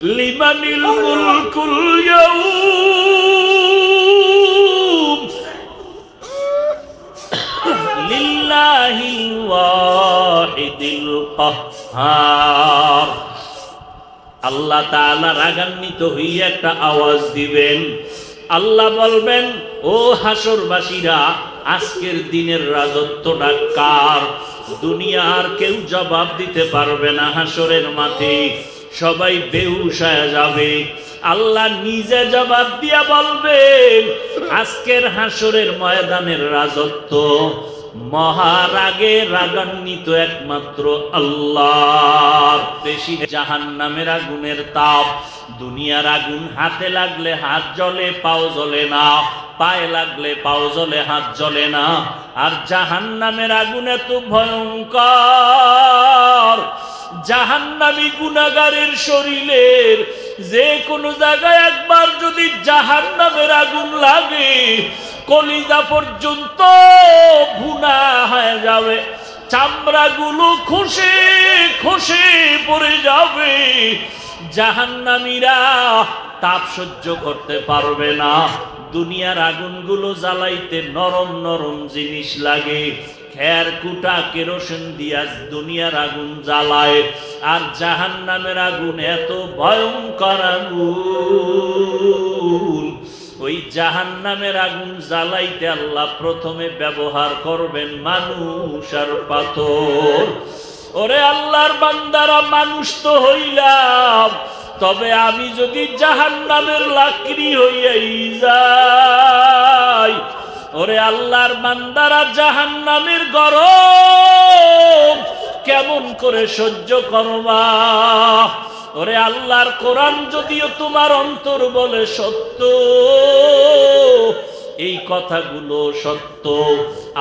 লিমানিল মুলকুল ইয়াউম লিল্লাহিল ওয়াহিদিল কাহ্হার। আল্লাহ তাআলা রাগান্বিত হয়ে একটা আওয়াজ দিবেন। আল্লাহ বলবেন, ও হাসরবাসীরা, আজকের দিনের রাজত্বটা কার? দুনিয়ার কেউ জবাব দিতে পারবে না। হাসরের মাঠে সবাই বেহুশ হয়ে যাবে। আল্লাহ নিজে জবাব দিয়া বলবেন, আজকের হাসরের ময়দানের রাজত্ব মহারাগে রাগান্বিত একমাত্র আল্লাহর। বেশি জাহান্নামের আগুনের তাপ, দুনিয়ার আগুন হাতে লাগলে হাত জ্বলে, পাও জ্বলে না, পায়ে লাগলে পাও জ্বলে, হাত জ্বলে না। আর জাহান্নামের আগুন এত ভয়ঙ্কর, জাহান্নামী গুনাহগারের শরীরের যে কোনো জায়গায় একবার যদি জাহান্নামের আগুন লাগে, কলিজা পর্যন্ত ভুনা হয়ে যাবে, চামড়াগুলো খসে খসে পড়ে যাবে। জাহান্নামীরা তাপ সহ্য করতে পারবে না। দুনিয়ার আগুনগুলো জ্বালাইতে নরম নরম জিনিস লাগে, খের কুটা কেরোসিন দিয়া দুনিয়ার আগুন জ্বালায়। আর জাহান্নামের আগুন এত ভয়ঙ্কর আগুন, ওই জাহান্নামের আগুন জ্বালাইতে আল্লাহ প্রথমে ব্যবহার করবেন মানুষ আর পাথর। ওরে আল্লাহর বান্দারা, মানুষ তো হইলাম, তবে আমি যদি জাহান্নামের লাকড়ি হইয়াই যাই, ওরে আল্লাহর বান্দারা, জাহান্নামের গরম কেমন করে সহ্য করবা? ওরে আল্লাহর কোরআন যদিও তোমার অন্তর বলে সত্য, এই কথাগুলো সত্য।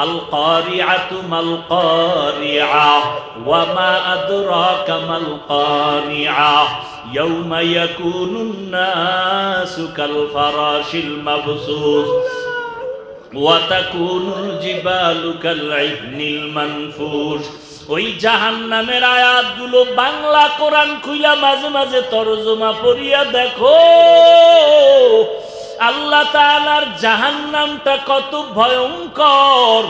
আল কারিআতু মাল কারিআ ওয়া মা আদরাকা মাল কারিআ ইয়াউমা ইয়াকুনুন নাসু কাল ফারাশিল মাবসুস ওয়া তাকুনুল জিবালু কাল ইহনিল মানফুস। ওই জাহান্নামের আয়াতগুলো বাংলা কোরআন খুইলা মাঝে মাঝে তরজমা পড়িয়া দেখো, আল্লাহ তাআলার জাহান্নামটা কত ভয়ঙ্কর।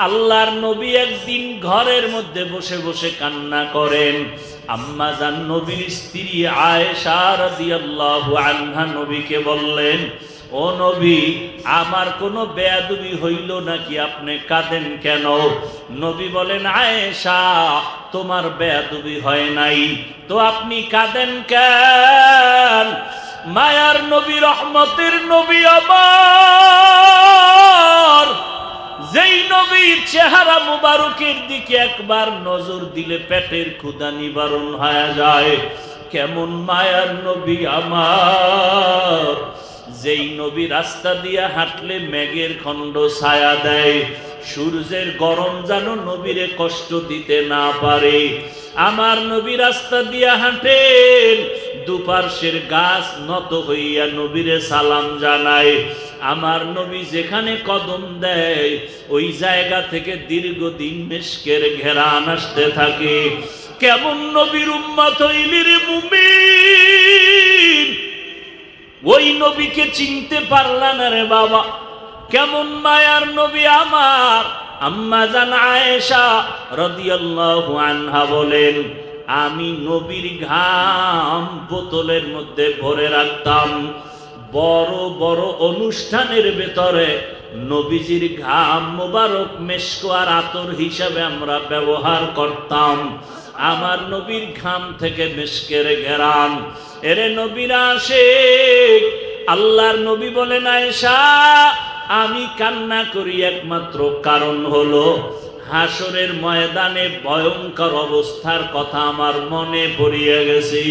আল্লাহর নবী একদিন ঘরের মধ্যে বসে বসে কান্না করেন। আম্মা জান নবীর স্ত্রী আয়েশা রাদিয়াল্লাহু আনহা নবীকে বললেন, ও নবী, আমার কোনো বেয়াদবি হইল নাকি? আপনি কাঁদেন কেন? নবী বলেন, আয়েশা, তোমার বেয়াদবি হয় নাই তো আপনি কাঁদেন কেন? মায়ার নবী, রহমতের নবী আমার, যেই নবীর চেহারা মুবারকের দিকে একবার নজর দিলে পেটের ক্ষুধা নিবারণ হয়ে যায়। কেমন মায়ার নবী আমার, যেই নবী রাস্তা দিয়া হাঁটলে মেঘের খণ্ড ছায়া দেয়, সূর্যের গরম যেন নবীরে কষ্ট দিতে না পারে। আমার নবী রাস্তা দিয়া হাঁটেন, দুপার্শ্বের গাছ নত হইয়া নবীরে সালাম জানায়। আমার নবী যেখানে কদম দেয়, ওই জায়গা থেকে দীর্ঘদিন মিশকের ঘেরান আসতে থাকে। কেমন নবীর উম্মত হইলি রে মুমিন, ওই নবীকে চিনতে পারলা না রে বাবা? কেমন মায়ার নবী আমার। আম্মা জান আয়েশা রাদিয়াল্লাহু আনহা বলেন, আমি নবীর ঘাম বোতলের মধ্যে ভরে রাখতাম। বড় বড় অনুষ্ঠানের ভেতরে নবীজির ঘাম মোবারক মেশক আর আতর হিসাবে আমরা ব্যবহার করতাম। আমার নবীর ঘাম থেকে মেশকের ঘেরান। এরে নবীর আশিক, আল্লাহর নবী বলেন, আয়েশা, আমি কান্না করি একমাত্র কারণ হলো হাসরের ময়দানে ভয়ঙ্কর অবস্থার কথা আমার মনে পড়িয়া গেছে।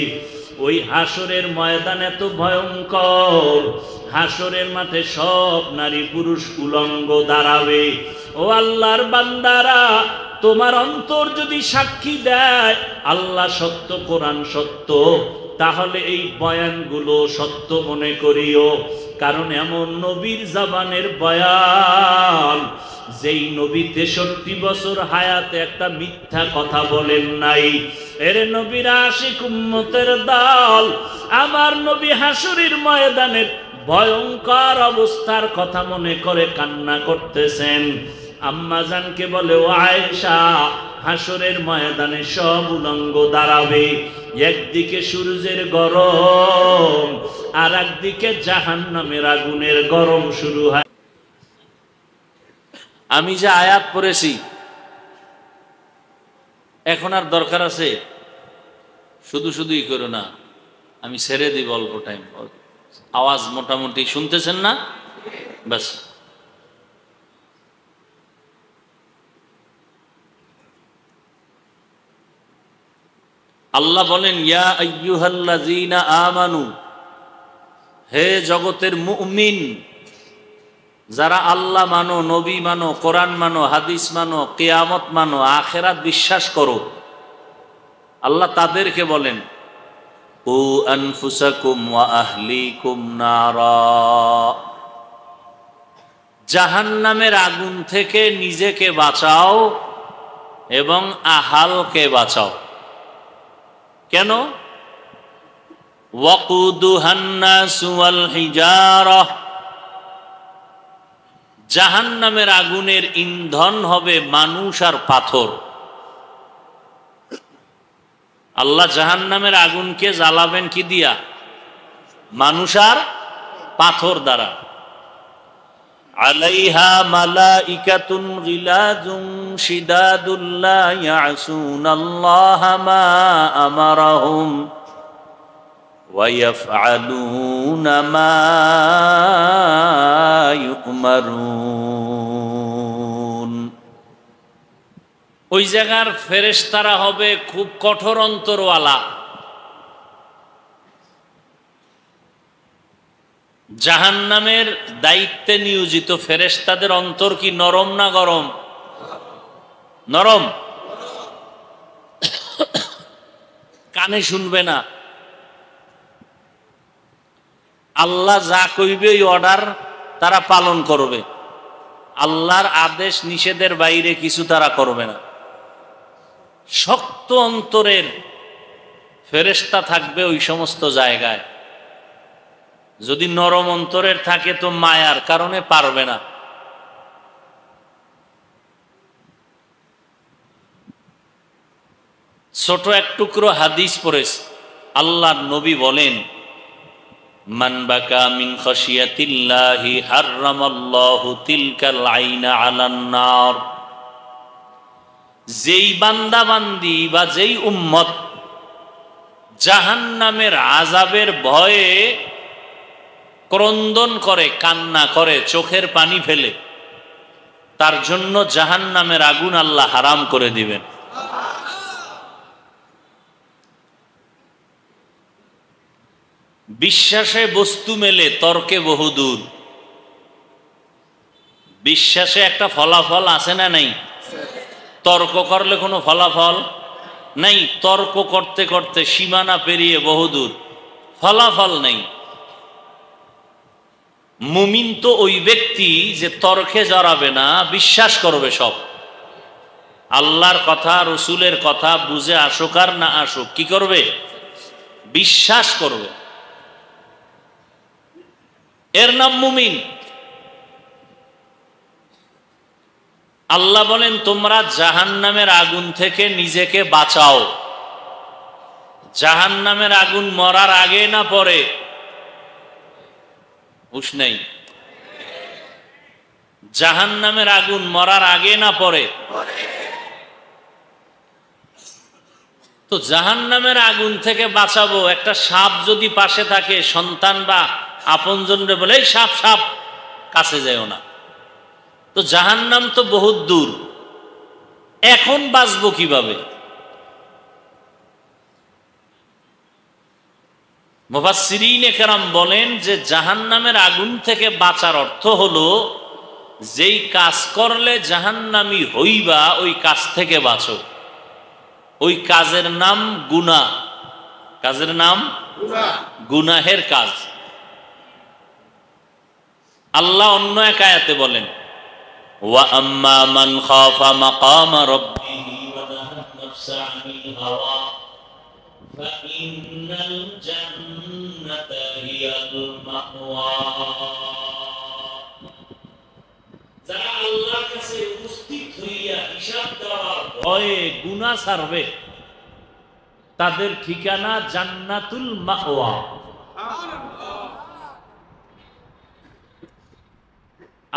ওই হাসরের ময়দান এত ভয়ঙ্কর, হাসরের মাঠে সব নারী পুরুষ উলঙ্গ দাঁড়াবে। ও আল্লাহর বান্দারা, তোমার অন্তর যদি সাক্ষী দেয় আল্লাহ সত্য, কোরআন সত্য, তাহলে এই বয়ানগুলো সত্য মনে করিও। কারণ এমন নবীর জবানের বয়ান, যেই নবী 63 বছর হায়াতে একটা মিথ্যা কথা বলেন নাই, এর নবীর আশিক উম্মতের দল, আমার নবী হাসুরের ময়দানের ভয়ঙ্কর অবস্থার কথা মনে করে কান্না করতেছেন। আম্মা জানকে বলে, ও আয়েশা, হাসরের ময়দানে সব উলঙ্গ দাঁড়াবে, একদিকে সূর্যের গরম আর একদিকে জাহান্নামের আগুনের গরম শুরু হয়। আমি যে আয়াত পড়েছি এখন আর দরকার আছে? শুধু শুধুই করো না, আমি ছেড়ে দিব অল্প টাইম। আওয়াজ মোটামুটি শুনতেছেন না? বাস। আল্লাহ বলেন, ইয়া আইয়ুহাল্লাযীনা আমানু, হে জগতের মুমিন, যারা আল্লাহ মানো, নবী মানো, কোরআন মানো, হাদিস মানো, কিয়ামত মানো, আখিরাত বিশ্বাস করো, আল্লাহ তাদেরকে বলেন, কু আনফুসাকুম ওয়া আহলিকুম নারা, জাহান্নামের আগুন থেকে নিজেকে বাঁচাও এবং আহালকে বাঁচাও। কেন? ওয়াকুদুহান নাসু ওয়াল হিজারাহ, জাহান্নামের আগুনের ইন্ধন হবে মানুষ আর পাথর। আল্লাহ জাহান্নামের আগুনকে জ্বালাবেন কি দিয়া? মানুষ আর পাথর দ্বারা। আলাইহা মালাইকাতুন গিলাযুন শিদাদুন লা ইয়াসুনাল্লাহা মা আমারাহুম ওয়া ইয়াফআলুনা মা ইউমারুন। ওই জায়গার ফেরেশতারা হবে খুব কঠোর অন্তরওয়ালা। জাহান্নামের দায়িত্বে নিয়োজিত ফেরেশতাদের অন্তর কি নরম না গরম? নরম। কানে শুনবে না, আল্লাহ যা কইবে ওই অর্ডার তারা পালন করবে, আল্লাহর আদেশ নিষেধের বাইরে কিছু তারা করবে না। শক্ত অন্তরের ফেরেশতা থাকবে ওই সমস্ত জায়গায়। যদি নরম অন্তরের থাকে তো মায়ার কারণে পারবে না। ছোট এক টুকরো হাদিস পড়েছে, আল্লাহর নবী বলেন, মান বাকা মিন খাশিয়াতিল্লাহি হারামাল্লাহু তিলকাল আইনা আলান নার, যেই বান্দা বান্দি বা যেই উম্মত জাহান্নামের আযাবের ভয়ে ক্রন্দন করে, কান্না করে, চোখের পানি ফেলে, তার জন্য জাহান্নামের আগুন আল্লাহ হারাম করে দিবেন। বিশ্বাসে বস্তু মেলে, তর্কে বহুদূর। বিশ্বাসে একটা ফলাফল আছে না নাই? তর্ক করলে কোনো ফলাফল নাই। তর্ক করতে করতে সীমানা পেরিয়ে বহুদূর, ফলাফল নেই। মুমিন তো ওই ব্যক্তি যে তর্কে জড়াবে না, বিশ্বাস করবে সব। আল্লাহর কথা, রসুলের কথা বুঝে আসুক আর না আসুক, কি করবে? বিশ্বাস করবে। এর নাম মুমিন। আল্লাহ বলেন, তোমরা জাহান্নামের আগুন থেকে নিজেকে বাঁচাও। জাহান্নামের আগুন মরার আগে না পরে? বুঝ নেই। জাহান্নামের আগুন মরার আগে না পরে? তো জাহান্নামের আগুন থেকে বাঁচাবো, একটা সাপ যদি পাশে থাকে, সন্তান বা আপনজনরে বলে, এই সাপ সাপ, কাছে যাও না। তো জাহান্নাম তো বহুত দূর, এখন বাঁচবো কিভাবে? মুফাসসিরিনে কেরাম বলেন যে জাহান্নামের আগুন থেকে বাঁচার অর্থ হলো, যেই কাজ করলে জাহান্নামী হইবা ওই কাজ থেকে বাঁচো। ওই কাজের নাম গুনাহ। কাজের নাম গুনাহের কাজ। আল্লাহ অন্য এক আয়াতে বলেন, ওয়া আম্মা মান খাফা মাকামা রাব্বিহি ওয়া নাহা নাফসা আনিল হাওয়া ফাইনাল জান্নাতা হিয়াল মাওয়া। যারা আল্লাহর কাছে উপস্থিত হইয়া হিসাব দেওয়ার ভয়ে গুনাহ ছাড়বে, তাদের ঠিকানা জান্নাতুল মাওয়া।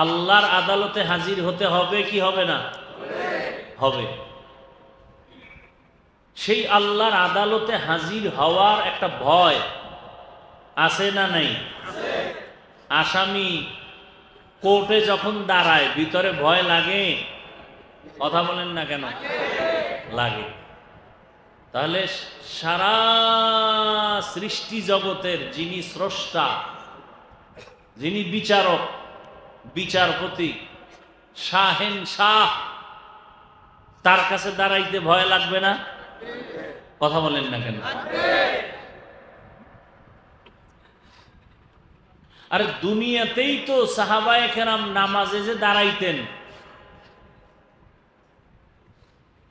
আল্লাহর আদালতে হাজির হতে হবে কি হবে না? হবে। সেই আল্লাহর আদালতে হাজির হওয়ার একটা ভয় আছে না নাই? আসামি কোর্টে যখন দাঁড়ায় ভিতরে ভয় লাগে? কথা বলেন না কেন? লাগে। তাহলে সারা সৃষ্টি জগতের যিনি স্রষ্টা, যিনি বিচারক, বিচারপতি, শাহেন শাহ, তার কাছে দাঁড়াইতে ভয় লাগবে না? কথা বলেন না কেন? আরে দুনিয়াতেই তো সাহাবায়ে কেরাম নামাজে যে দাঁড়াইতেন,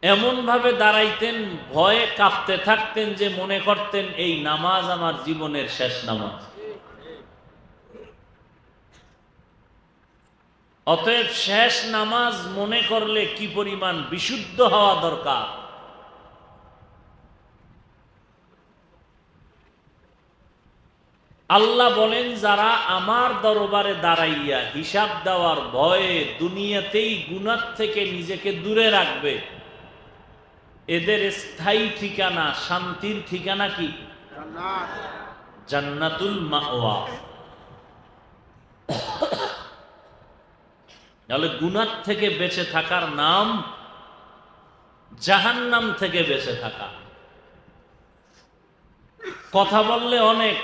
এমন ভাবে দাঁড়াইতেন ভয়ে কাঁপতে থাকতেন যে মনে করতেন এই নামাজ আমার জীবনের শেষ নামাজ। অতএব শেষ নামাজ মনে করলে কি পরিমাণ বিশুদ্ধ হওয়া দরকার। আল্লাহ বলেন, যারা আমার দরবারে দাঁড়াইয়া হিসাব দেওয়ার ভয়ে দুনিয়াতেই গুনাহ থেকে নিজেকে দূরে রাখবে, এদের স্থায়ী ঠিকানা, শান্তির ঠিকানা কি? জান্নাতুল মাওয়া। তাহলে গুনাহ থেকে বেঁচে থাকার নাম জাহান্নাম থেকে বেঁচে থাকা। কথা বললে অনেক,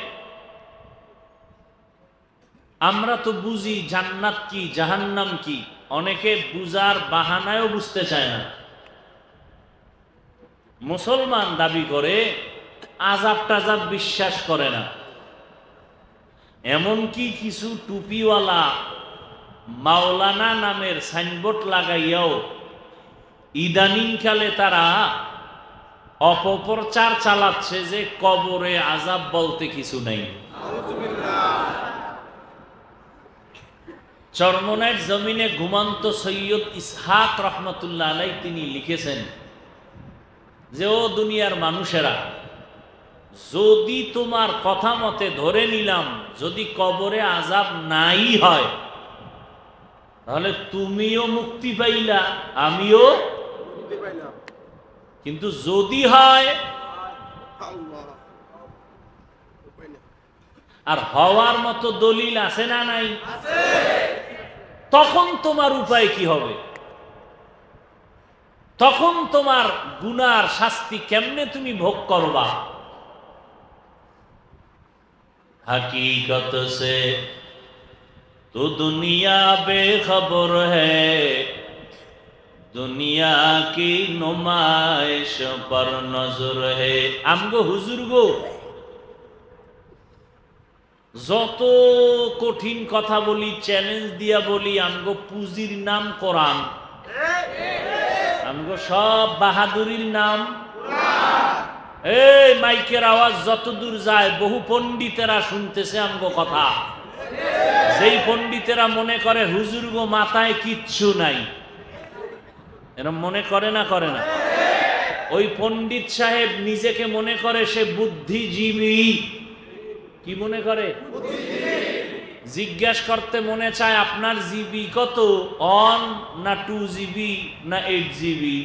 আমরা তো বুঝি জান্নাত কি জাহান্নাম কি, অনেকে বুঝার বাহানায়ও বুঝতে চায় না। মুসলমান দাবি করে আযাব টাযাব বিশ্বাস করে না। এমনকি কিছু টুপিওয়ালা মাওলানা নামের সাইনবোর্ড লাগাইয়াও ইদানিংকালে তারা অপপ্রচার চালাচ্ছে যে কবরে আযাব বলতে কিছু নাই। চরমনাইয়ের জমিনে ঘুমান্ত সৈয়দ ইসহাক রহমতুল্লাহ আলাই তিনি লিখেছেন যে, ও দুনিয়ার মানুষেরা, যদি তোমার কথা মতে ধরে নিলাম যদি কবরে আযাব নাই হয়, তাহলে তুমিও মুক্তি পাইলা, আমিও মুক্তি পাইলাম। কিন্তু যদি হয়, আর হওয়ার মতো দলিল আছে না নাই? তখন তোমার উপায় কি হবে? তখন তোমার গুনার শাস্তি কেমনে তুমি ভোগ করবা? हकीकत से तो दुनिया बेखबर है, दुनिया की नुमाइश पर नजर है। আমগো হুজুর গো, যত কঠিন কথা বলি, চ্যালেঞ্জ দিয়া বলি, আমগো পুঁজির নাম কোরআন, আমগো সব বাহাদুরির নাম। এই মাইকের আওয়াজ যত দূর যায়, বহু পণ্ডিতেরা শুনতেছে আমগো কথা। যেই পণ্ডিতেরা মনে করে হুজুর গো মাথায় কিচ্ছু নাই, এরকম মনে করে না? করে না? ওই পণ্ডিত সাহেব নিজেকে মনে করে সে বুদ্ধিজীবী। কি মনে করে? জিজ্ঞাসা করতে মনে চায়, আপনার জিবি কত? 1 না 2 জিবি না 8 জিবি?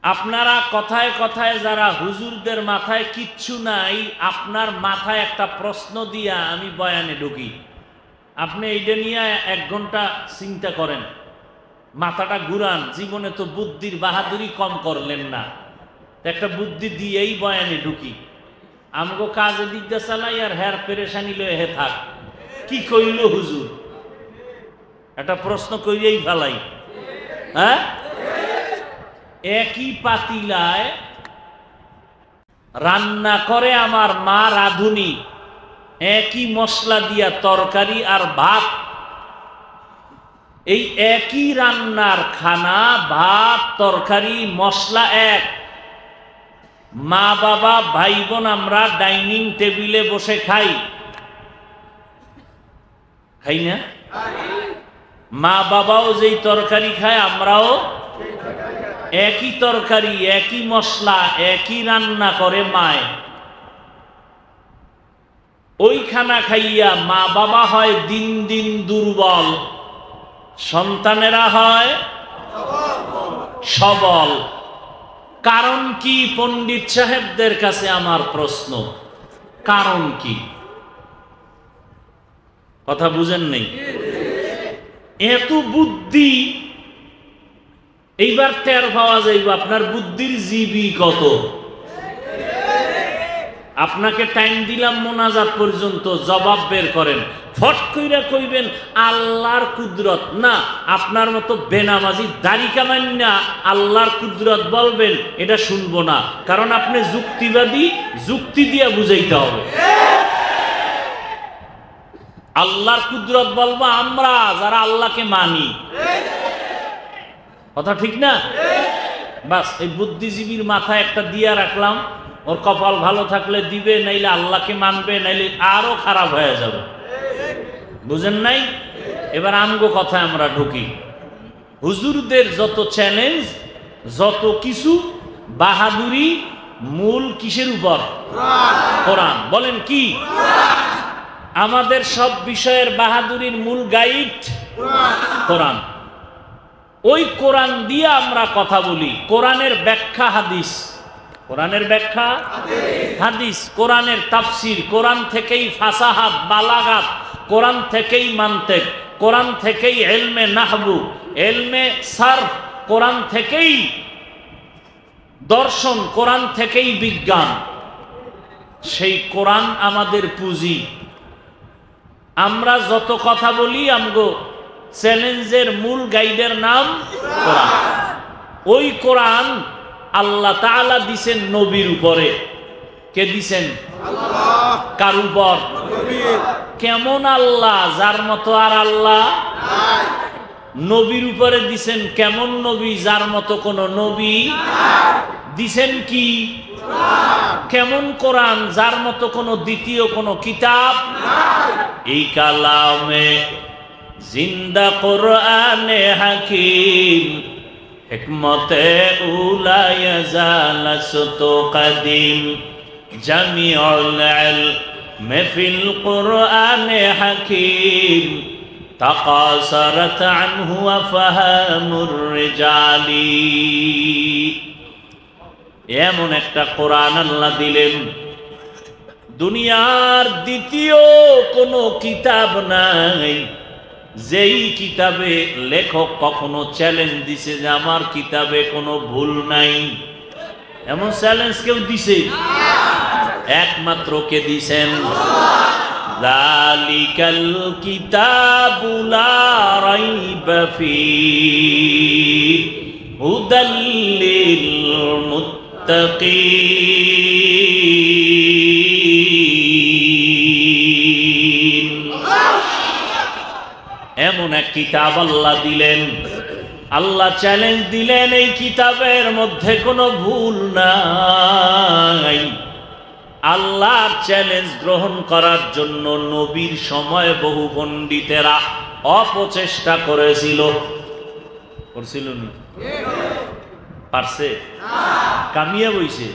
আপনারা কথায় কথায় যারা হুজুরদের মাথায় কিচ্ছু নাই, আপনার মাথায় একটা প্রশ্ন দিয়া আমি বয়ানে ঢুকি, আপনি এইটা নিয়ে 1 ঘন্টা চিন্তা করেন, মাথাটা ঘুরান, জীবনে তো বুদ্ধির বাহাদুরি কম করলেন না, একটা বুদ্ধি দিয়েই বয়ানে ঢুকি। আমগো কাজে দিকটা চালাই আর হের পেরেশানি লয়ে হে থাক। কি কইল হুজুর? একটা প্রশ্ন কইলেই ফেলাই। হ্যাঁ, একই পাতিলায় রান্না করে আমার মা রাঁধুনি, একই মশলা দিয়া তরকারি আর ভাত, এই একই রান্নার খানা, ভাত তরকারি মশলা এক, মা বাবা ভাই বোন আমরা ডাইনিং টেবিলে বসে খাই, খাই না? মা বাবাও যেই তরকারি খায় আমরাও একই তরকারি, একই মশলা, একই রান্না করে মায়। ওই খানা খাইয়া মা বাবা হয় দিন দিন দুর্বল, সন্তানেরা হয় সবল। কারণ কি? পণ্ডিত সাহেবদের কাছে আমার প্রশ্ন, কারণ কি? কথা বুঝেন নেই? এত বুদ্ধি, এইবার টের পাওয়া যাইব আপনার বুদ্ধির জিবি কত। আপনাকে টাইম দিলাম মোনাজাত পর্যন্ত, জবাব বের করেন। ফট কইরা কইবেন আল্লাহর কুদরত না, আপনার মতো বেনামাজি দাড়ি কামান্না আল্লাহর কুদরত বলবেন, এটা শুনবো না। কারণ আপনি যুক্তিবাদী, যুক্তি দিয়ে বুঝাইতে হবে। আল্লাহর কুদরত বলবো আমরা যারা আল্লাহকে মানি। কথা ঠিক না? বাস এই বুদ্ধিজীবীর মাথায় একটা দিয়া রাখলাম, ওর কপাল ভালো থাকলে দিবে, নাইলে আল্লাহকে মানবে, নাইলে আরো খারাপ হয়ে যাবে। বুঝেন নাই? এবার আমগো কথা আমরা ঢুকি। হুজুরদের যত চ্যালেঞ্জ, যত কিছু বাহাদুরি, মূল কিসের উপর? কোরআন। বলেন কি? আমাদের সব বিষয়ের বাহাদুরির মূল গাইড কোরআন। ওই কোরআন দিয়ে আমরা কথা বলি। কোরআনের ব্যাখ্যা হাদিস, কোরআনের ব্যাখ্যা হাদিস, কোরআনের তাফসীর, কোরআন থেকেই ফাসাহাত বালাগাত, কোরআন থেকেই মানতিক, কোরআন থেকেই ইলমে নাহবু, ইলমে সারফ, কোরআন থেকেই দর্শন, কোরআন থেকেই বিজ্ঞান। সেই কোরআন আমাদের পুঁজি। আমরা যত কথা বলি আমগো চ্যালেঞ্জের মূল গাইডের নাম কোরআন। ওই কোরআন আল্লাহ তাআলা দিছেন নবীর উপরে। কে দিছেন? আল্লাহ। কার উপর? নবীর। কেমন আল্লাহ? যার মতো আর আল্লাহ নাই। নবীর উপরে দিছেন কেমন নবী? যার মতো কোন নবী নাই। দিছেন কি? কোরআন। কেমন কোরআন? যার মতো কোন দ্বিতীয় কোন কিতাব নাই। এই কালামে জিন্দা কোরআনে হাকিম, হিকমতে উলা ইয়াজালাসত কদিম, জামিউল ইলম ফিল কোরআনে হাকিম, তাকাসারাত আনহু আফহামুর রিজালি। এমন একটা কোরআন আল্লাহ দিলেন, দুনিয়ার দ্বিতীয় কোনো কিতাব নাই যেই কিতাবে লেখক কখনো চ্যালেঞ্জ দিছে যে আমার কিতাবে কোনো ভুল নাই। এমন চ্যালেঞ্জ কেউ দিছে? একমাত্র কে দিছেন? যালিকাল কিতাবু লা রাইবা ফীহি হুদাল লিল মুত্তাকিন। এমন এক কিতাব আল্লাহ দিলেন, আল্লাহ চ্যালেঞ্জ দিলেন এই কিতাবের মধ্যে কোনো ভুল নাই। আল্লাহর চ্যালেঞ্জ গ্রহণ করার জন্য নবীর সময় বহু পণ্ডিতেরা অপচেষ্টা করেছিল। করছিল না? পারছে? কামিয়া বইছে?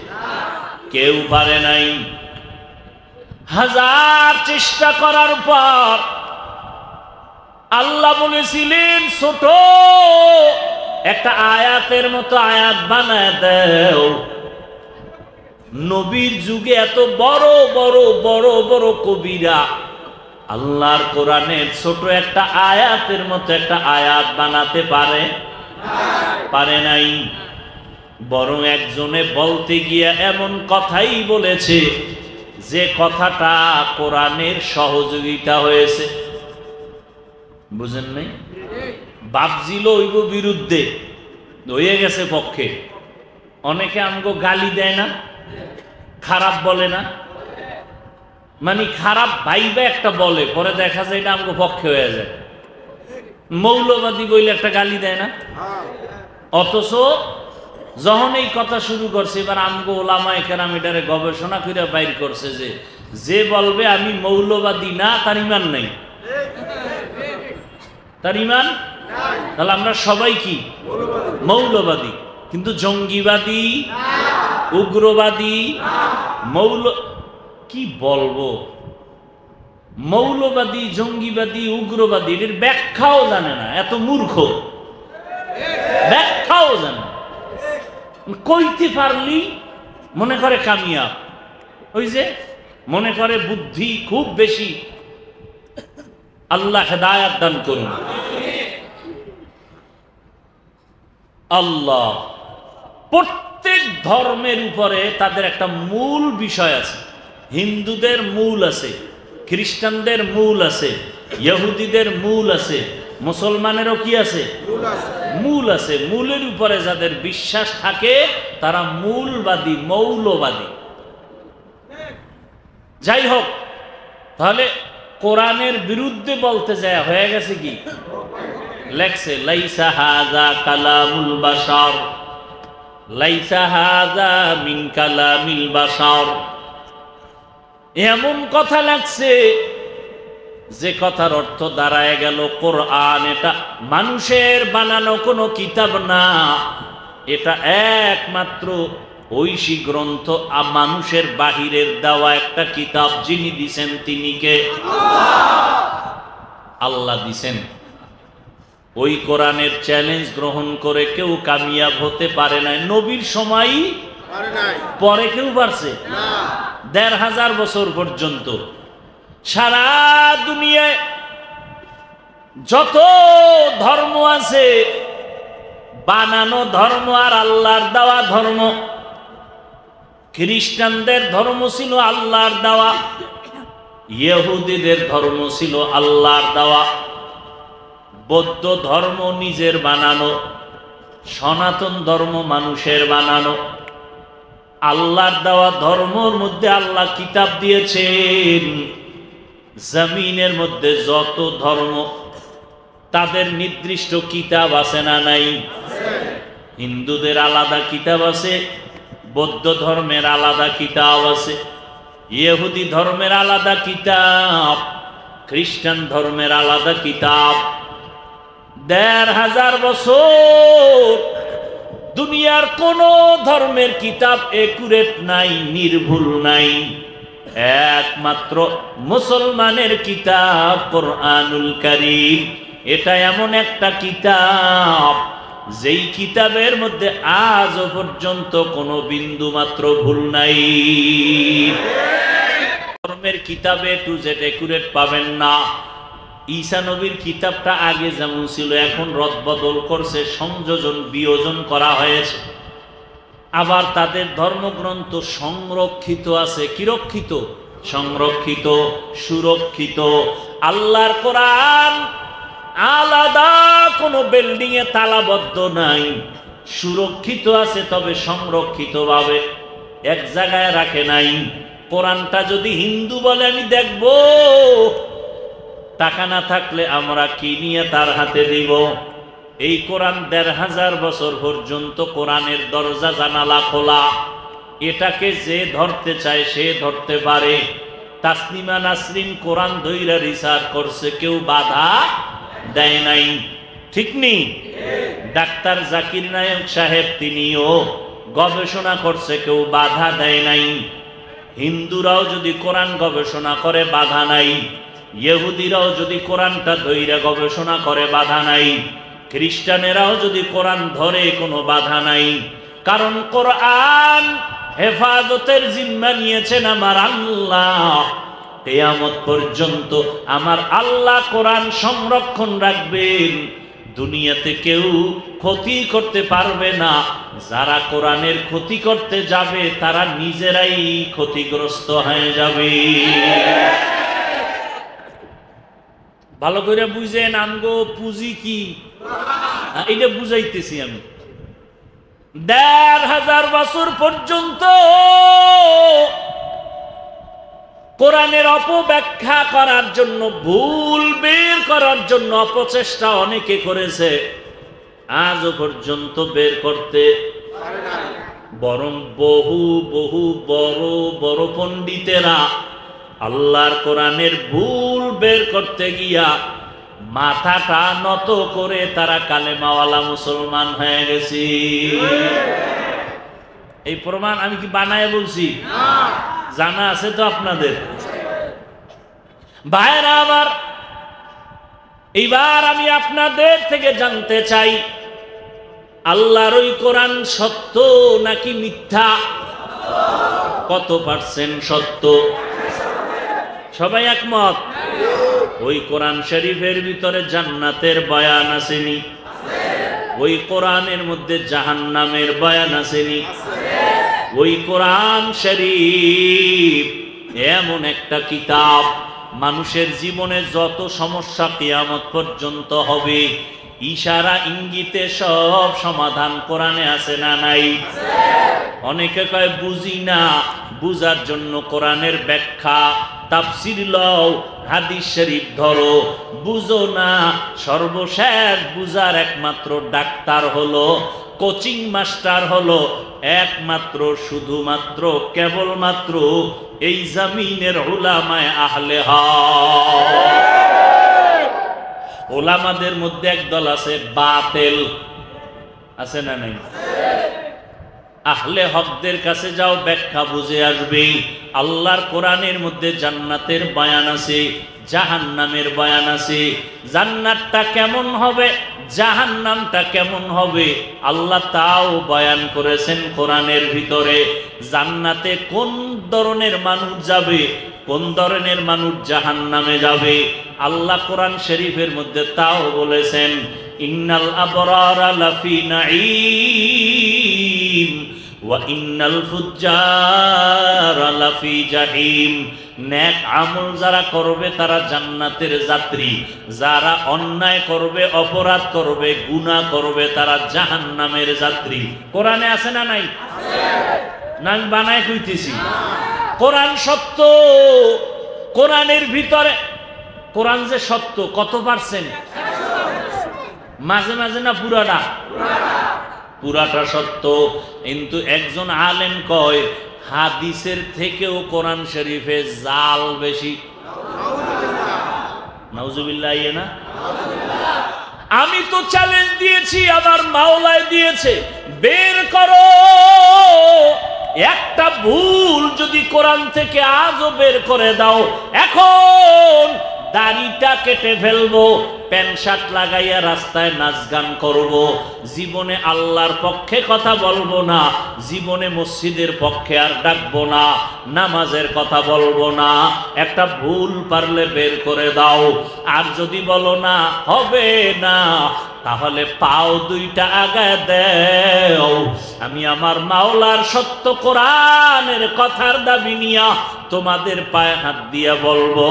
কেউ পারে নাই। হাজার চেষ্টা করার পর আল্লাহ বলেছিলেন ছোট একটা আয়াতের মতো আয়াত বানায় দাও। নবীর যুগে এত বড় বড় বড় বড় কবিরা আল্লাহর কোরআনের ছোট একটা আয়াতের মতো একটা আয়াত বানাতে পারে নাই। বরং একজনে বলতে গিয়ে এমন কথাই বলেছে যে কথাটা কোরআনের সহযোগিতা হয়েছে। বুঝেন নাই? বাপজিল হইব বিরুদ্ধে, হয়ে গেছে পক্ষে। অনেকে আমগো গালি দেয় না, খারাপ বলে না, মানে খারাপ ভাইবা একটা বলে, পরে দেখা যায় এটা আমগো পক্ষে হয়ে যায়। মৌলবাদী বইলে একটা গালি দেয় না, অথচ যখন এই কথা শুরু করছে, এবার আমগো ওলামায়ে কেরাম এটারে গবেষণা করে বাইর করছে যে বলবে আমি মৌলবাদী না, তার ইমান নাই, তার ইমান। তাহলে আমরা সবাই কি মৌলবাদী, কিন্তু জঙ্গিবাদী, উগ্রবাদী, কি বলবো, মৌলবাদী, জঙ্গিবাদী, উগ্রবাদী এর ব্যাখ্যাও জানে না, এত মূর্খ, ব্যাখ্যাও জানে না। কইতে পারলি মনে করে কামিয়াব, ওই যে মনে করে বুদ্ধি খুব বেশি। আল্লাহ হেদায়াত দান করুন। আল্লাহ প্রত্যেক ধর্মের উপরে তাদের একটা মূল বিষয় আছে। হিন্দুদের মূল আছে, খ্রিস্টানদের মূল আছে, ইহুদিদের মূল আছে, মুসলমানেরও কি আছে? মূল আছে। মূলের উপরে যাদের বিশ্বাস থাকে তারা মূলবাদী, মৌলবাদী। যাই হোক, তাহলে কোরআনের বিরুদ্ধে বলতে যায় হয়ে গেছে কি, লেখছে লাইসা হাযা কালামুল বাশার, লাইসা হাযা মিন কালামিল বাশার। এমন কথা লাগছে যে কথার অর্থ দাঁড়ায় গেল কোরআন এটা মানুষের বানানো কোনো কিতাব না, এটা একমাত্র ঐশী গ্রন্থ, মানুষের বাহিরের দেওয়া একটা কিতাব। যিনি দিছেন তিনি কে? আল্লাহ দিছেন। ওই কোরআনের চ্যালেঞ্জ গ্রহণ করে কেউ কামিয়াব হতে পারে নাই। নবীর সময় পরে কেউ পারছে? ১৫০০ বছর পর্যন্ত সারা দুনিয়ায় যত ধর্ম আছে, বানানো ধর্ম আর আল্লাহর দেওয়া ধর্ম। খ্রিস্টানদের ধর্ম ছিল আল্লাহর দেওয়া, ইহুদিদের ধর্ম ছিল আল্লাহর দেওয়া, বৌদ্ধ ধর্ম নিজের বানানো, সনাতন ধর্ম মানুষের বানানো। আল্লাহর দেওয়া ধর্মের মধ্যে আল্লাহ কিতাব দিয়েছেন। জমিনের মধ্যে যত ধর্ম তাদের নির্দিষ্ট কিতাব আছে না নাই? হিন্দুদের আলাদা কিতাব আছে, বৌদ্ধ ধর্মের আলাদা কিতাব আছে, ইহুদি ধর্মের আলাদা কিতাব, খ্রিস্টান ধর্মের আলাদা কিতাব। ১৫০০ বছর দুনিয়ার কোন ধর্মের কিতাব একুরেট নাই, নির্ভুল নাই। একমাত্র মুসলমানের কিতাব কোরআনুল কারীম। এটা এমন একটা কিতাব যেই কিতাবের মধ্যে আজও পর্যন্ত কোনো বিন্দু মাত্র ভুল নাই। ধর্মের কিতাবে টু জেড একুরেট পাবেন না। ঈসা নবীর কিতাবটা আগে যেমন ছিল এখন রদবদল করছে, সংযোজন বিয়োজন করা হয়েছে। আবার তাদের ধর্মগ্রন্থ সংরক্ষিত আছে। কি রক্ষিত? সংরক্ষিত, সুরক্ষিত। আল্লাহর কোরআন আলাদা কোনো বিল্ডিং এ তালাবদ্ধ নাই, সুরক্ষিত আছে, তবে সংরক্ষিত ভাবে এক জায়গায় রাখে নাই। কোরআনটা যদি হিন্দু বলে আমি দেখব, টাকা না থাকলে আমরা কি নিয়ে তার হাতে দিব? এই কোরআন ১৫০০ বছর পর্যন্ত কোরআনের দরজা জানালা খোলা। এটাকে যে ধরতে চায় সে ধরতে পারে। তাসনিমা নাসরিন কোরআন ধইরা রিসার্চ করছে, কেউ বাধা দেয় নাই। ঠিক নেই? ডাক্তার জাকির নায়ক সাহেব তিনিও গবেষণা করছে, কেউ বাধা দেয় নাই। হিন্দুরাও যদি কোরআন গবেষণা করে বাধা নাই, ইহুদিরাও যদি কোরআনটা ধইরা গবেষণা করে বাধা নাই, খ্রিস্টানেরাও যদি কোরআন ধরে কোনো বাধা নাই। কারণ কোরআন হেফাজতের জিম্মা নিয়েছেন আমার আল্লাহ। কিয়ামত পর্যন্ত আমার আল্লাহ কোরআন সংরক্ষণ রাখবেন। দুনিয়াতে কেউ ক্ষতি করতে পারবে না। যারা কোরআনের ক্ষতি করতে যাবে তারা নিজেরাই ক্ষতিগ্রস্ত হয়ে যাবে। ভালো করে বুঝেন, আমগো পুঁজি কি এটা বুঝাইতেছি আমি। ১৫০০ বছর পর্যন্ত কোরআনের অপব্যাখ্যা করার জন্য, ভুল বের করার জন্য অপচেষ্টা অনেকে করেছে, আজও পর্যন্ত বের করতে বরং বহু বহু বড় বড় পণ্ডিতেরা আল্লাহর কোরআনের ভুল বের করতে গিয়া মাথাটা নত করে তারা কালেমাওয়ালা মুসলমান হয়ে গেছে। এই প্রমাণ আমি কি বানায় বলছি? জানা আছে তো আপনাদের। ভাইরা আমার, এইবার আমি আপনাদের থেকে জানতে চাই, আল্লাহর ওই কোরআন সত্য নাকি মিথ্যা? কত পার্সেন্ট সত্য? সবাই একমত? ওই কোরআন শরীফের ভিতরে জান্নাতের বয়ান আসেনি? ওই কোরআনের মধ্যে জাহান্নামের বয়ান আসেনি? ওই কোরআন শরীফ এমন একটা কিতাব, মানুষের জীবনে যত সমস্যা কিয়ামত পর্যন্ত হবে ইশারা ইঙ্গিতে সব সমাধান কোরআনে আছে না নাই? অনেকে কয় বুঝি না, বুঝার জন্য কোরআনের ব্যাখ্যা তাফসীর লও, হাদিস শরীফ ধরো। বুঝো না, সর্বশেষ বুঝার একমাত্র ডাক্তার হলো, কোচিং মাস্টার হলো একমাত্র, শুধুমাত্র কেবলমাত্র এই জমিনের উলামায়ে আহলে হক। ওলামাদের মধ্যে একদল আছে বাতিল, আছে না নাই? আহলে হকদের কাছে যাও, ব্যাখ্যা বুঝে আসবে। আল্লাহর কোরআনের মধ্যে জান্নাতের বয়ান আছে, জাহান্নামের বয়ান আছে। জান্নাতটা কেমন হবে, জাহান্নামটা কেমন হবে, আল্লাহ তাও বয়ান করেছেন কোরআনের ভিতরে। জান্নাতে কোন ধরনের মানুষ যাবে, কোন ধরনের মানুষ জাহান্নামে যাবে, আল্লাহ কোরআন শরীফের মধ্যে তাও বলেছেন। ইন্নাল আবরারা লাফি নাঈম ওয়া ইন্নাল ফুজ্জারা লাফি জাহিম। নেক আমল যারা করবে তারা জান্নাতের যাত্রী, যারা অন্যায় করবে, অপরাধ করবে, গুনাহ করবে তারা জাহান্নামের যাত্রী। কোরআনে আছে না নাই? না আমি বানায় কইতেছি? কোরআন সত্য। কোরআনের ভিতরে, কোরআন যে সত্য কত পার্সেন্ট? মাঝে মাঝে না পুরাটা? পুরাটা সত্য। কিন্তু একজন আলেম কয় হাদিসের থেকেও কোরআন শরীফে জাল বেশি। নাউজুবিল্লাহ। না, আমি তো চ্যালেঞ্জ দিয়েছি, আবার মাওলায় দিয়েছে, বের করো একটা ভুল যদি কোরআন থেকে আজও বের করে দাও, এখন দাড়িটা কেটে ফেলবো, প্যান্ট শার্ট লাগাইয়া রাস্তায় নাচ গান করব, জীবনে আল্লাহর পক্ষে কথা বলবো না, জীবনে মসজিদের পক্ষে আর ডাকবো না, নামাজের কথা বলবো না। একটা ভুল পারলে বের করে দাও, আর যদি বলো না হবে না, তাহলে পাও দুইটা আগায় দেও। আমি আমার মাওলার সত্য কোরআনের কথার দাবি নিয়া তোমাদের পায়ে হাত দিয়া বলবো,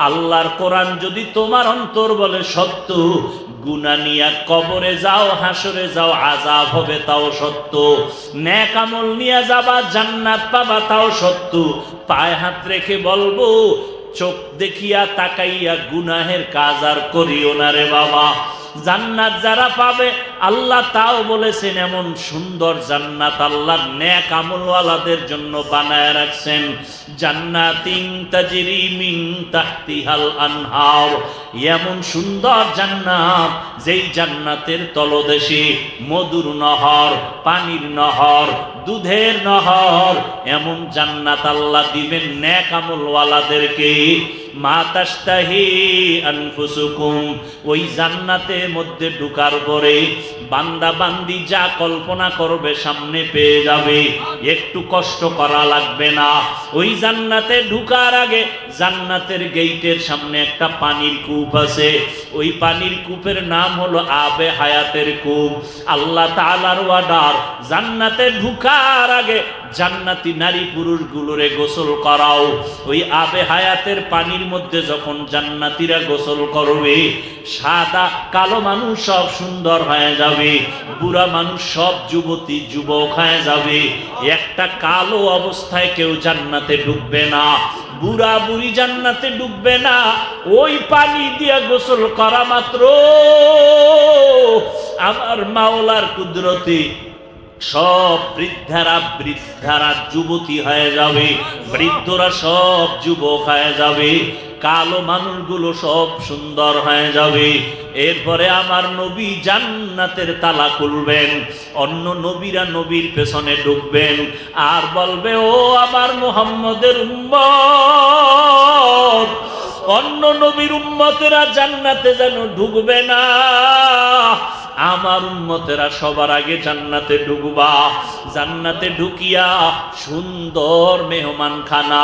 আল্লাহর কোরআন যদি তোমার অন্তর বলে সত্য, গুনাহ নিয়া কবরে যাও, হাসরে যাও, আযাব হবে তাও সত্য, নেক আমল নিয়া যাবা, জান্নাত পাবা তাও সত্য। পায়ে হাত রেখে বলবো, চোখ দেখিয়া তাকাইয়া গুনাহের কাজ আর করিও না রে বাবা। জান্নাত যারা পাবে আল্লাহ তাও বলেছেন, এমন সুন্দর জান্নাত আল্লাহ নেক আমলওয়ালাদের জন্য বানায় রাখছেন। জান্নাতিন তাজরি মিন তাহতিহাল আনহার, এমন সুন্দর জান্নাত যেই জান্নাতের তলদেশে মধুর নহর, পানির নহর, দুধের নহর, এমন জান্নাত আল্লাহ দিবেন নেক আমলওয়ালাদেরকে। মা তাশতাহি আনফুসুকুম, ওই জান্নাতের মধ্যে ঢোকার পরে বান্দা বান্দি যা কল্পনা করবে সামনে পেয়ে যাবে, একটু কষ্ট করা লাগবে না। ওই জান্নাতে ঢোকার আগে জান্নাতের গেটের সামনে একটা পানির কূপ আছে, ওই পানির কূপের নাম হলো আবে হায়াতের কূপ। আল্লাহ তাআলার ওয়াদার, জান্নাতে ঢোকার আগে জান্নাতি নারী পুরুষগুলোরে গোসল করাও। ওই আবে হায়াতের পানির মধ্যে যখন জান্নাতীরা গোসল করবে, সাদা কালো মানুষ সব সুন্দর হয়ে যাবে, বুড়া মানুষ সব যুবতী যুবক হয়ে যাবে। একটা কালো অবস্থায় কেউ জান্নাতে ঢুকবে না, বুড়া বুড়ি জান্নাতে ঢুকবে না। ওই পানি দিয়া গোসল করা মাত্র আমার মাওলার কুদরতে সব বৃদ্ধারা যুবতী হয়ে যাবে, বৃদ্ধরা সব যুবক হয়ে যাবে, কালো মানুষগুলো সব সুন্দর হয়ে যাবে। এরপরে আমার নবী জান্নাতের তালা খুলবেন, অন্য নবীরা নবীর পেছনে ঢুকবেন আর বলবে, ও আমার মুহাম্মদের উম্মত, অন্য নবীর উম্মতেরা জান্নাতে যেন ঢুকবে না, আমার উম্মতেরা সবার আগে জান্নাতে ঢুকবা। জান্নাতে ঢুকিয়া সুন্দর মেহমানখানা,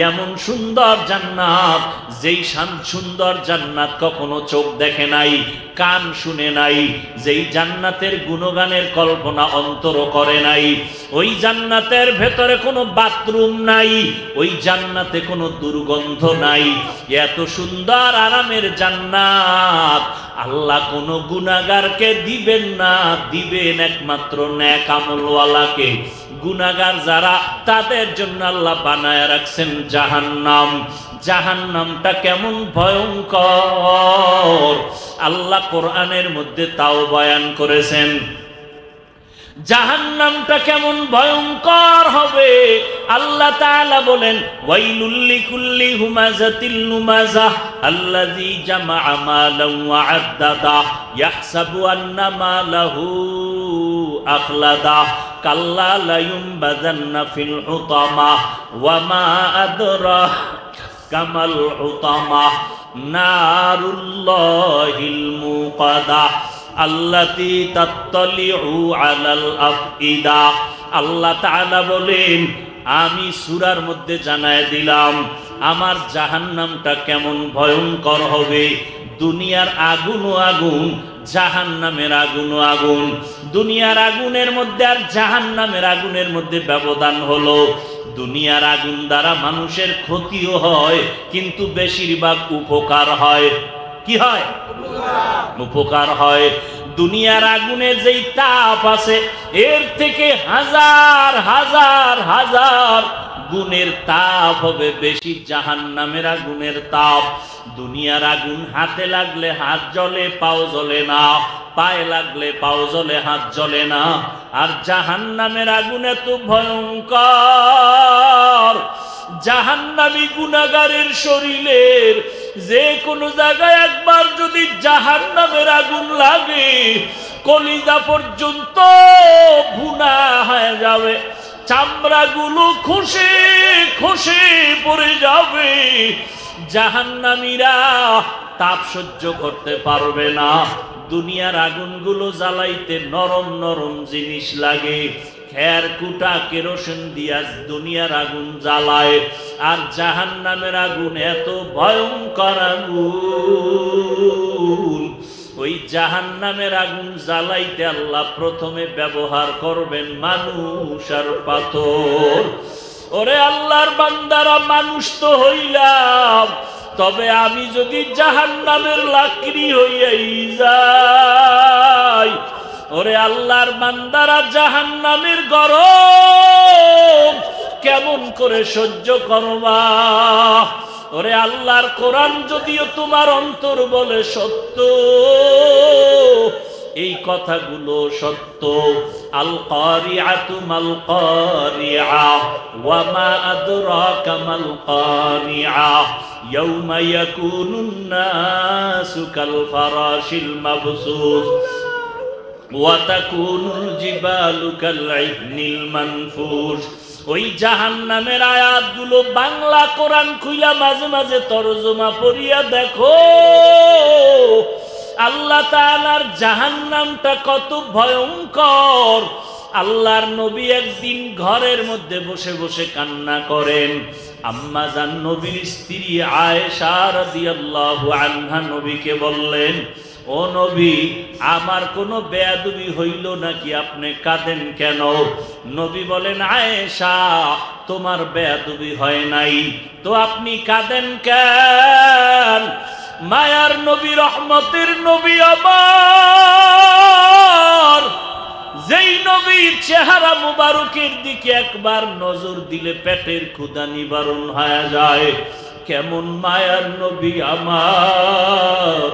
এমন সুন্দর জান্নাত, যেই সুন্দর জান্নাত কখনো চোখ দেখে নাই, কান শুনে নাই, যেই জান্নাতের গুণগানের কল্পনা অন্তর করে নাই। ওই জান্নাতের ভেতরে কোনো বাথরুম নাই, ওই জান্নাতে কোনো দুর্গন্ধ নাই। এত সুন্দর আরামের জান্নাত আল্লাহ কোনো গুনাহগারকে দিবেন না, দিবেন একমাত্র নেক আমলওয়ালাকে। গুনাহগার যারা, তাদের জন্য আল্লাহ বানায় রাখছেন জাহান্নাম। জাহান্নামটা কেমন ভয়ঙ্কর আল্লাহ কোরআনের মধ্যে তাও বয়ান করেছেন। জাহান্নামটা কেমন ভয়ঙ্কর হবে আল্লাহ তাআলা বলেন, ওয়াইলুল লিকুল্লি হুমাযাতিল লুমাযাহ আল্লাযী জামাআ মালান ওয়া আদ্দাদা ইয়াহসাবু আন্না মালাহু আখলাদা কাল্লা লা ইউনবাযান্না ফিল হুতামা ওয়া মা আদরাকা মাল হুতামা নারুল্লাহিল মুকাদা আল্লাতী তাত্তালিউ আলাল আফইদা। আল্লাহ তাআলা বলেন, আমি সূরার মধ্যে জানায় দিলাম আমার জাহান্নামটা কেমন ভয়ঙ্কর হবে। দুনিয়ার আগুনও আগুন, জাহান্নামের আগুনও আগুন। দুনিয়ার আগুনের মধ্যে আর জাহান্নামের আগুনের মধ্যে ব্যবধান হলো, দুনিয়ার আগুন দ্বারা মানুষের ক্ষতিও হয়, কিন্তু বেশিরভাগ উপকার হয়। কি হয়? উপকার হয়। দুনিয়ার আগুনের যেই তাপ আছে, এর থেকে হাজার হাজার হাজার গুণের তাপ হবে বেশি জাহান্নামের আগুনের তাপ। দুনিয়ার আগুন হাতে লাগলে হাত জ্বলে, পাও জ্বলে না, পায়ে লাগলে পাও জ্বলে, হাত জ্বলে না। আর জাহান্নামের আগুন এত ভয়ঙ্কর, জাহান্নামী গুনাহগারের শরীরের যে কোনো জায়গায় একবার যদি জাহান্নামের আগুন লাগে, কলিজা পর্যন্ত ভুনা হয়ে যাবে, চামড়াগুলো খসে খসে পড়ে যাবে। জাহান্নামীরা তাপ সহ্য করতে পারবে না। দুনিয়ার আগুনগুলো জ্বালাইতে নরম নরম জিনিস লাগে, খের কুটা কেরোসিন দিয়া দুনিয়ার আগুন জ্বালায়। আর জাহান্নামের আগুন এত ভয়ঙ্কর আগুন, ওই জাহান্নামের আগুন জ্বালাইতে আল্লাহ প্রথমে ব্যবহার করবেন মানুষ আর পাথর। ওরে আল্লাহর বান্দারা, মানুষ তো হইলাম, তবে আমি যদি জাহান্নামের লাকড়ি হইয়াই যাই, ওরে আল্লাহর বান্দারা, জাহান্নামের গরম কেমন করে সহ্য করবা? ওরে আল্লাহর কোরআন যদিও তোমার অন্তর বলে সত্য, এই কথাগুলো সত্য। আল কারিআতু মাল কারিআ ওয়া মা আদরাকা মাল কারিআ ইয়াউমা ইয়াকুনুন নাসু কাল ফারাশিল মাবসুস ওয়া তাকুনুল জিবালু কাল ইহনিল মানফুস। ওই জাহান্নামের আয়াতগুলো বাংলা কোরআন খুইলা মাঝে মাঝে তরজমা পড়িয়া দেখো, আল্লাহ তাআলার জাহান্নামটা কত ভয়ঙ্কর। আল্লাহর নবী একদিন ঘরের মধ্যে বসে বসে কান্না করেন। আম্মা জান নবীর স্ত্রী আয়েশা রাদিয়াল্লাহু আনহা নবীকে বললেন, ও নবী, আমার কোনো বেয়াদবি হইল নাকি, আপনি কাঁদেন কেন? নবী বলেন, আয়েশা, তোমার বেয়াদবি হয় নাই তো আপনি কাঁদেন কেন? মায়ার নবী, রহমতের নবী আমার, যেই নবীর চেহারা মুবারকের দিকে একবার নজর দিলে পেটের ক্ষুধা নিবারণ হয়ে যায়। কেমন মায়ার নবী আমার,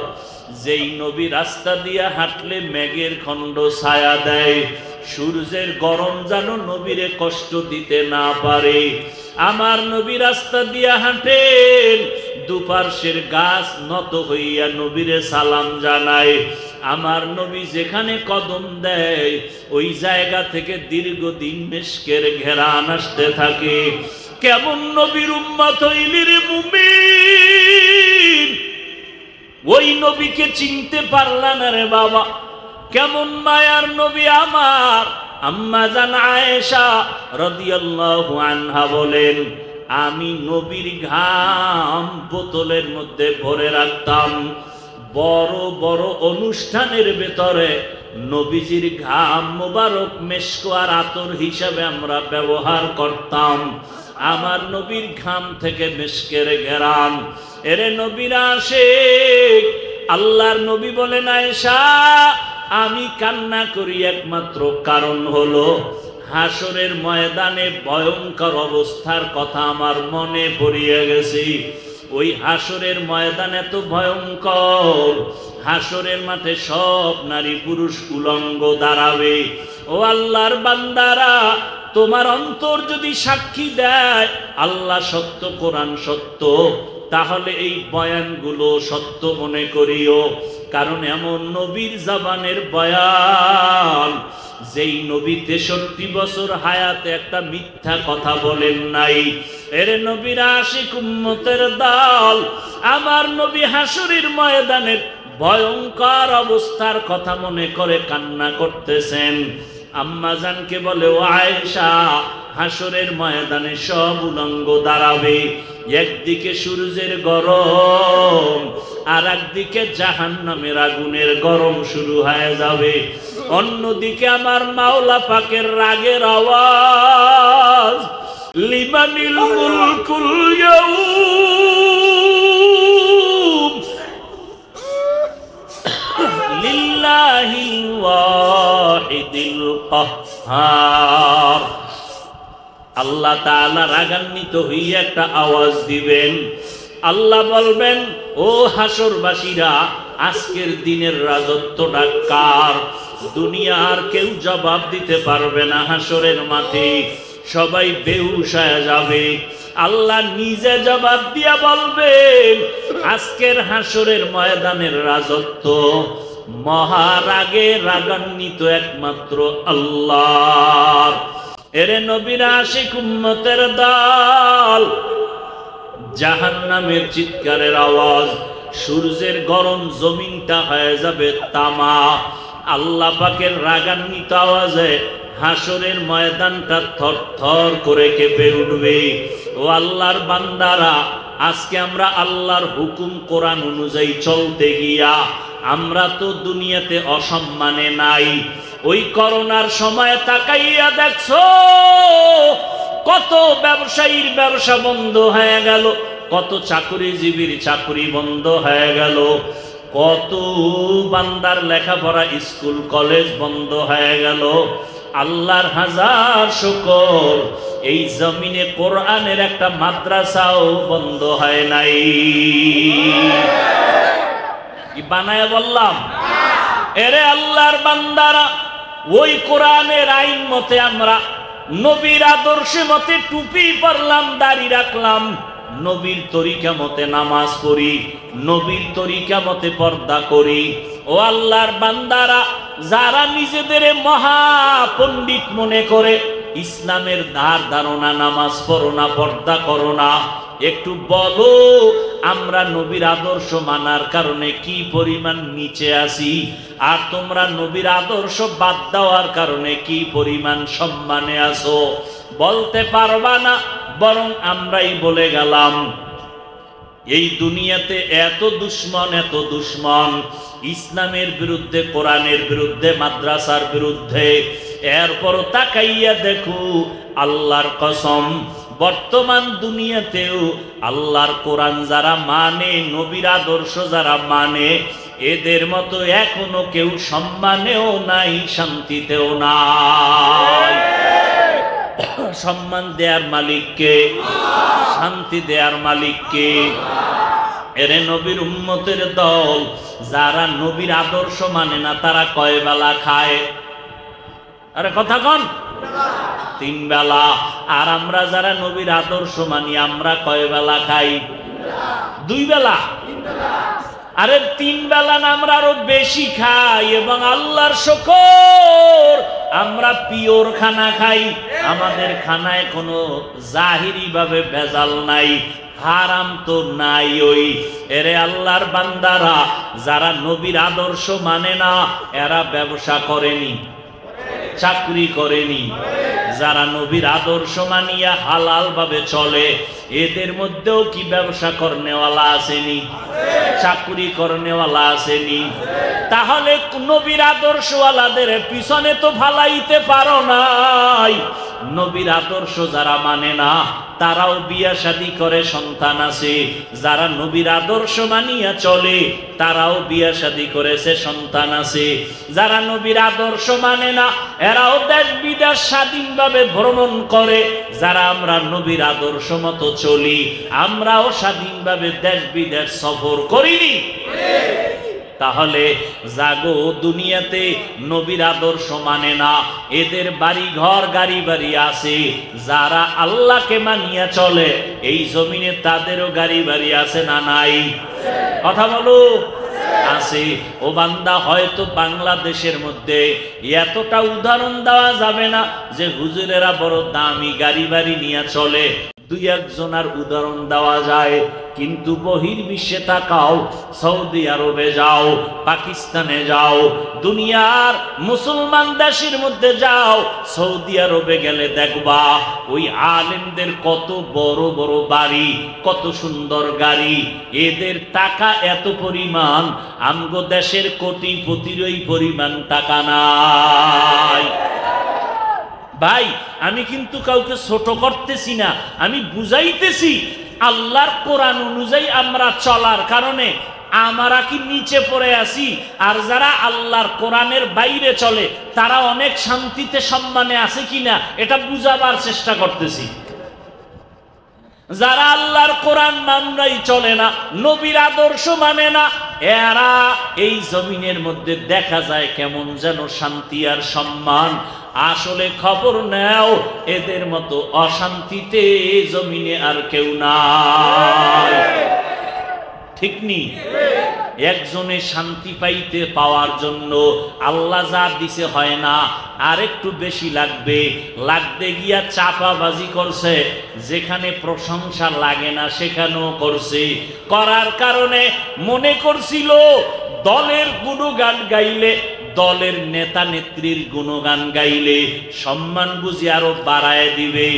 যেই নবী রাস্তা দিয়ে হাঁটলে মেঘের খণ্ড ছায়া দেয়, সূর্যের গরম যেন নবীরে কষ্ট দিতে না পারে। আমার নবী রাস্তা দিয়া হাঁটেন, দুপার্শ্বের গাছ নত হইয়া নবীরে সালাম জানায়। আমার নবী যেখানে কদম দেয় ওই জায়গা থেকে দীর্ঘদিন মিশকের ঘেরান আসতে থাকে। কেমন নবীর উম্মত হইলি রে মুমিন, ওই নবীকে চিনতে পারলা না রে বাবা। কেমন মায়ার নবী আমার। আম্মা জান আয়েশা রাদিয়াল্লাহু আনহা বলেন, আমি নবীর ঘাম বোতলের মধ্যে ভরে রাখতাম। বড় বড় অনুষ্ঠানের ভেতরে নবীজির ঘাম মোবারক মেশক আর আতর হিসাবে আমরা ব্যবহার করতাম। আমার নবীর ঘাম থেকে মেশকের ঘেরান। এরে নবীর আশিক, আল্লাহর নবী বলেন, আয়েশা আমি কান্না করি একমাত্র কারণ হলো হাসরের ময়দানে ভয়ঙ্কর অবস্থার কথা আমার মনে পড়িয়া গেছে। ওই হাসরের ময়দান এত ভয়ঙ্কর, হাসরের মাঠে সব নারী পুরুষ উলঙ্গ দাঁড়াবে। ও আল্লাহর বান্দারা, তোমার অন্তর যদি সাক্ষী দেয় আল্লাহ সত্য, কোরআন সত্য, তাহলে এই বয়ানগুলো সত্য মনে করিও। কারণ এমন নবীর জবানের বয়ান, যেই নবী 63 বছর হায়াতে একটা মিথ্যা কথা বলেন নাই। এরে নবীর আশিক উম্মতের দল, আমার নবী হাসরের ময়দানের ভয়ঙ্কর অবস্থার কথা মনে করে কান্না করতেছেন। আম্মা জানকে বলে, ও আয়েশা, হাসরের ময়দানে সব উলঙ্গ দাঁড়াবে। একদিকে সূর্যের গরম, আর একদিকে জাহান্নামের আগুনের গরম শুরু হয়ে যাবে। অন্যদিকে আমার মাওলা পাকের রাগের আওয়াজ, লিমানিল মুলকুল ইয়াউম লিল্লাহিল ওয়াহিদিল কাহ্হার। আল্লাহ তাআলা রাগান্বিত হইয়া একটা আওয়াজ দিবেন। আল্লাহ বলবেন, ও হাসরবাসীরা, আজকের দিনের রাজত্বটা কার? দুনিয়ার কেউ জবাব দিতে পারবে না। হাসরের মাঠে সবাই বেহুশ হয়ে যাবে। আল্লাহ নিজে জবাব দিয়া বলবেন, আজকের হাসরের ময়দানের রাজত্ব মহারাগে রাগান্বিত একমাত্র আল্লাহ। এরে নবীর আশিক উম্মতের দল, জাহান্নামের চিৎকারের আওয়াজ, সূর্যের গরম জমিনটা হয়ে যাবে তামা। আল্লাহ পাকের রাগান্বিত আওয়াজে হাসরের ময়দানটা থরথর করে কেঁপে উঠবে। ও আল্লাহর বান্দারা, আজকে আমরা আল্লাহর হুকুম কোরআন অনুযায়ী চলতে গিয়া আমরা তো দুনিয়াতে অসম্মানে নাই। ওই করোনার সময় তাকাইয়া দেখছো কত ব্যবসায়ীর ব্যবসা বন্ধ হয়ে গেল, কত চাকরিজীবীর চাকরি বন্ধ হয়ে গেল, কত বান্দার লেখাপড়া স্কুল কলেজ বন্ধ হয়ে গেল। আল্লাহর হাজার শুকর, এই জমিনে কোরআনের একটা মাদ্রাসাও বন্ধ হয় নাই। কি বানায় বললাম? এরে আল্লাহর বান্দারা, ওই কোরআনের আইন মতে আমরা নবীর আদর্শ মতে টুপি পরলাম, দাড়ি রাখলাম, নবীর তরিকা মতে নামাজ পড়ি, নবীর তরিকা মতে পর্দা করি। ও আল্লাহর বান্দারা, যারা নিজেদের মহা পণ্ডিত মনে করে ইসলামের ধার ধারণা, নামাজ পড়ো না, পর্দা করো না, একটু বলো আমরা নবীর আদর্শ মানার কারণে কি পরিমাণ নিচে আসি, আর তোমরা নবীর আদর্শ বাদ দেওয়ার কারণে কি পরিমাণ সম্মানে আসো? বলতে পারবা না। বরং আমরাই বলে গেলাম, এই দুনিয়াতে এত দুশ্মন, এত দুশ্মন ইসলামের বিরুদ্ধে, কোরআনের বিরুদ্ধে, মাদ্রাসার বিরুদ্ধে। এরপরও তাকাইয়া দেখো, আল্লাহর কসম, বর্তমান দুনিয়াতেও আল্লাহর কোরআন যারা মানে, নবীর আদর্শ যারা মানে, এদের মতো এখনো কেউ সম্মানেও নাই, শান্তিতেও নাই। সম্মান দেয়ার মালিককে, শান্তি দেয়ার মালিককে। এরে নবীর উম্মতের দল, যারা নবীর আদর্শ মানে না, তারা কয় বেলা খায়? আরে কথা কন, 3 বেলা। আর আমরা যারা নবীর আদর্শ মানি আমরা কয় বেলা খাই? 2 বেলা। আরে 3 বেলা না, আমরা আরো বেশি খাই। এবং আল্লাহর শুকর, আমরা পিওর খানা খাই। আমাদের খানায় কোনো জাহিরি ভাবে ভেজাল নাই, হারাম তো নাই। ওই এরে আল্লাহর বান্দারা, যারা নবীর আদর্শ মানে না এরা ব্যবসা করেনি, চাকরি করেনি। যারা নবীর আদর্শ মানিয়া হালাল ভাবে চলে, এদের মধ্যেও কি ব্যবসা করনেওয়ালা আসেনি, চাকরি করনেওয়ালা আসেনি? তাহলে নবীর আদর্শওয়ালাদের পিছনে তো ফালাইতে পারো নাই। নবীর আদর্শ যারা মানে না তারাও বিয়া শাদী করে, সন্তান আছে। যারা নবীর আদর্শ মানিয়া চলে তারাও বিয়া শাদী করেছে, সন্তান আছে। যারা নবীর আদর্শ মানে না এরাও দেশ বিদেশ স্বাধীনভাবে ভ্রমণ করে। যারা আমরা নবীর আদর্শ মতো চলি আমরাও স্বাধীনভাবে দেশ বিদেশ সফর করিনি। তাহলে জাগো, দুনিয়াতে নবীর আদর্শ মানে না এদের বাড়ি ঘর গাড়ি বাড়ি আছে। যারা আল্লাহকে মানিয়া চলে এই জমিনে তাদেরও গাড়ি বাড়ি আছে না নাই? কথা বলো, আছে। ও বান্দা, হয়তো বাংলাদেশের মধ্যে এতটা উদাহরণ দেওয়া যাবে না যে হুজুরেরা বড় দামি গাড়ি বাড়ি নিয়ে চলে, 2-1 জনের উদাহরণ দেওয়া যায়। কিন্তু বহির্বিশ্বে তাকাও, সৌদি আরবে যাও, পাকিস্তানে যাও, দুনিয়ার মুসলমান দেশের মধ্যে যাও, সৌদি আরবে গেলে দেখবা ওই আলেমদের কত বড় বড় বাড়ি, কত সুন্দর গাড়ি। এদের টাকা এত পরিমাণ, আমগো দেশের কোটিপতির ওই পরিমাণ টাকা নাই। ভাই, আমি কিন্তু কাউকে ছোট করতেছি না, আমি বুঝাইতেছি আল্লাহর কোরআন অনুযায়ী আমরা চলার কারণে আমরা কি নিচে পড়ে আছি, আর যারা আল্লাহর কোরআনের বাইরে চলে তারা অনেক শান্তিতে সম্মানে আছে কিনা এটা বুঝাবার চেষ্টা করতেছি। যারা আল্লাহর কোরআন মানরাই চলে না, নবীর আদর্শ মানে না, এরা এই জমিনের মধ্যে দেখা যায় কেমন যেন শান্তি আর সম্মান। আসলে খবর নাও, এদের মতো অশান্তিতে জমিনে আর কেউ নাই। ঠিক নি? একজনে শান্তি পাইতে পাওয়ার জন্য আল্লাহ যা দিছে হয় না, আর একটু বেশি লাগবে। লাগতে গিয়া চাপাবাজি করছে, যেখানে প্রশংসা লাগে না সেখানেও করছে। করার কারণে মনে করছিল দলের গুণগান গাইলে, দলের নেতা নেত্রীর গুণগান গাইলে সম্মান বুঝি আরো বাড়ায় দিবে।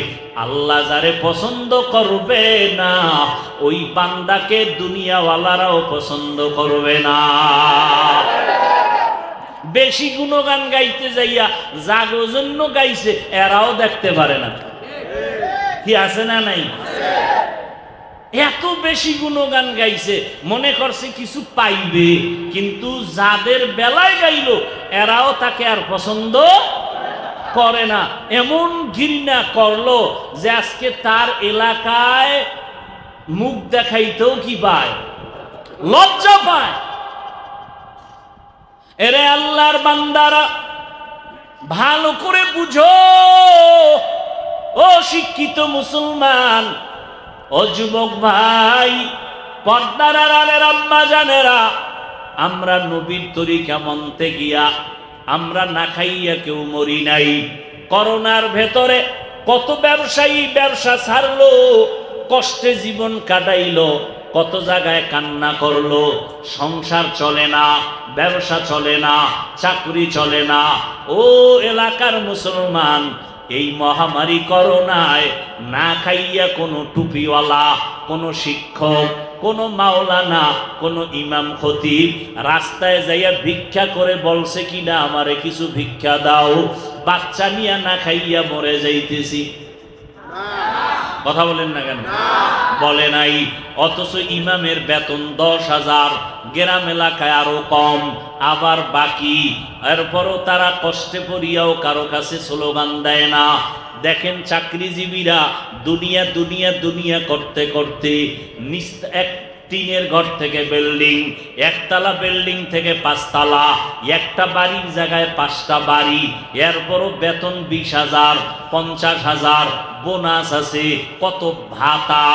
আল্লাহ যারে পছন্দ করবে না ওই বান্দাকে দুনিয়াওয়ালারাও পছন্দ করবে না। বেশি গুণগান গাইতে যাইয়া যাগো জন্য গাইছে এরাও দেখতে পারে না, কি আছে না নাই? এত বেশি গুণগান গাইছে, মনে করছে কিছু পাইবে, কিন্তু যাদের বেলায় গাইল এরাও তাকে আর পছন্দ করে না। এমন ঘৃণা করলো যে আজকে তার এলাকায় মুখ দেখাইতেও কি পায়, লজ্জা পায়। এরে আল্লাহর বান্দারা, ভালো করে বুঝো, ও শিক্ষিত মুসলমান, ও যুবক ভাই, পর্দার আড়ালের আম্মা জানেরা, আমরা নবীর তরিকা মানতে গিয়া আমরা না খাইয়া কেউ মরি নাই। করোনার ভেতরে কত ব্যবসায়ী ব্যবসা ছাড়লো, কষ্টে জীবন কাটাইলো, কত জায়গায় কান্না করলো। সংসার চলে না, ব্যবসা চলে না, চাকরি চলে না। ও এলাকার মুসলমান, এই মহামারী করোনায় না খাইয়া কোনো টুপিওয়ালা, কোনো শিক্ষক, কোনো মাওলানা, কোনো ইমাম খতিব রাস্তায় যাইয়া ভিক্ষা করে বলছে কিনা আমারে কিছু ভিক্ষা দাও? বাচ্চা নিয়ে না খাইয়া মরে যাইতেছি। কথা বলেন না কেন? বলে নাই। অথচ ইমামের বেতন 10,000, গ্রাম এলাকায় আরো কম, আবার বাকি। এরপরও তারা কষ্টে পড়িয়াও কারো কাছে স্লোগান দেয় না। দেখেন চাকরিজীবীরা দুনিয়া দুনিয়া দুনিয়া করতে করতে টিনের ঘর থেকে বিল্ডিং, একতলা বিল্ডিং থেকে 5 তলা, একটা বাড়ির জায়গায় 5টা বাড়ি, এরপরও বেতন 20,000, 50,000, বোনাস আছে, কত ভাতা,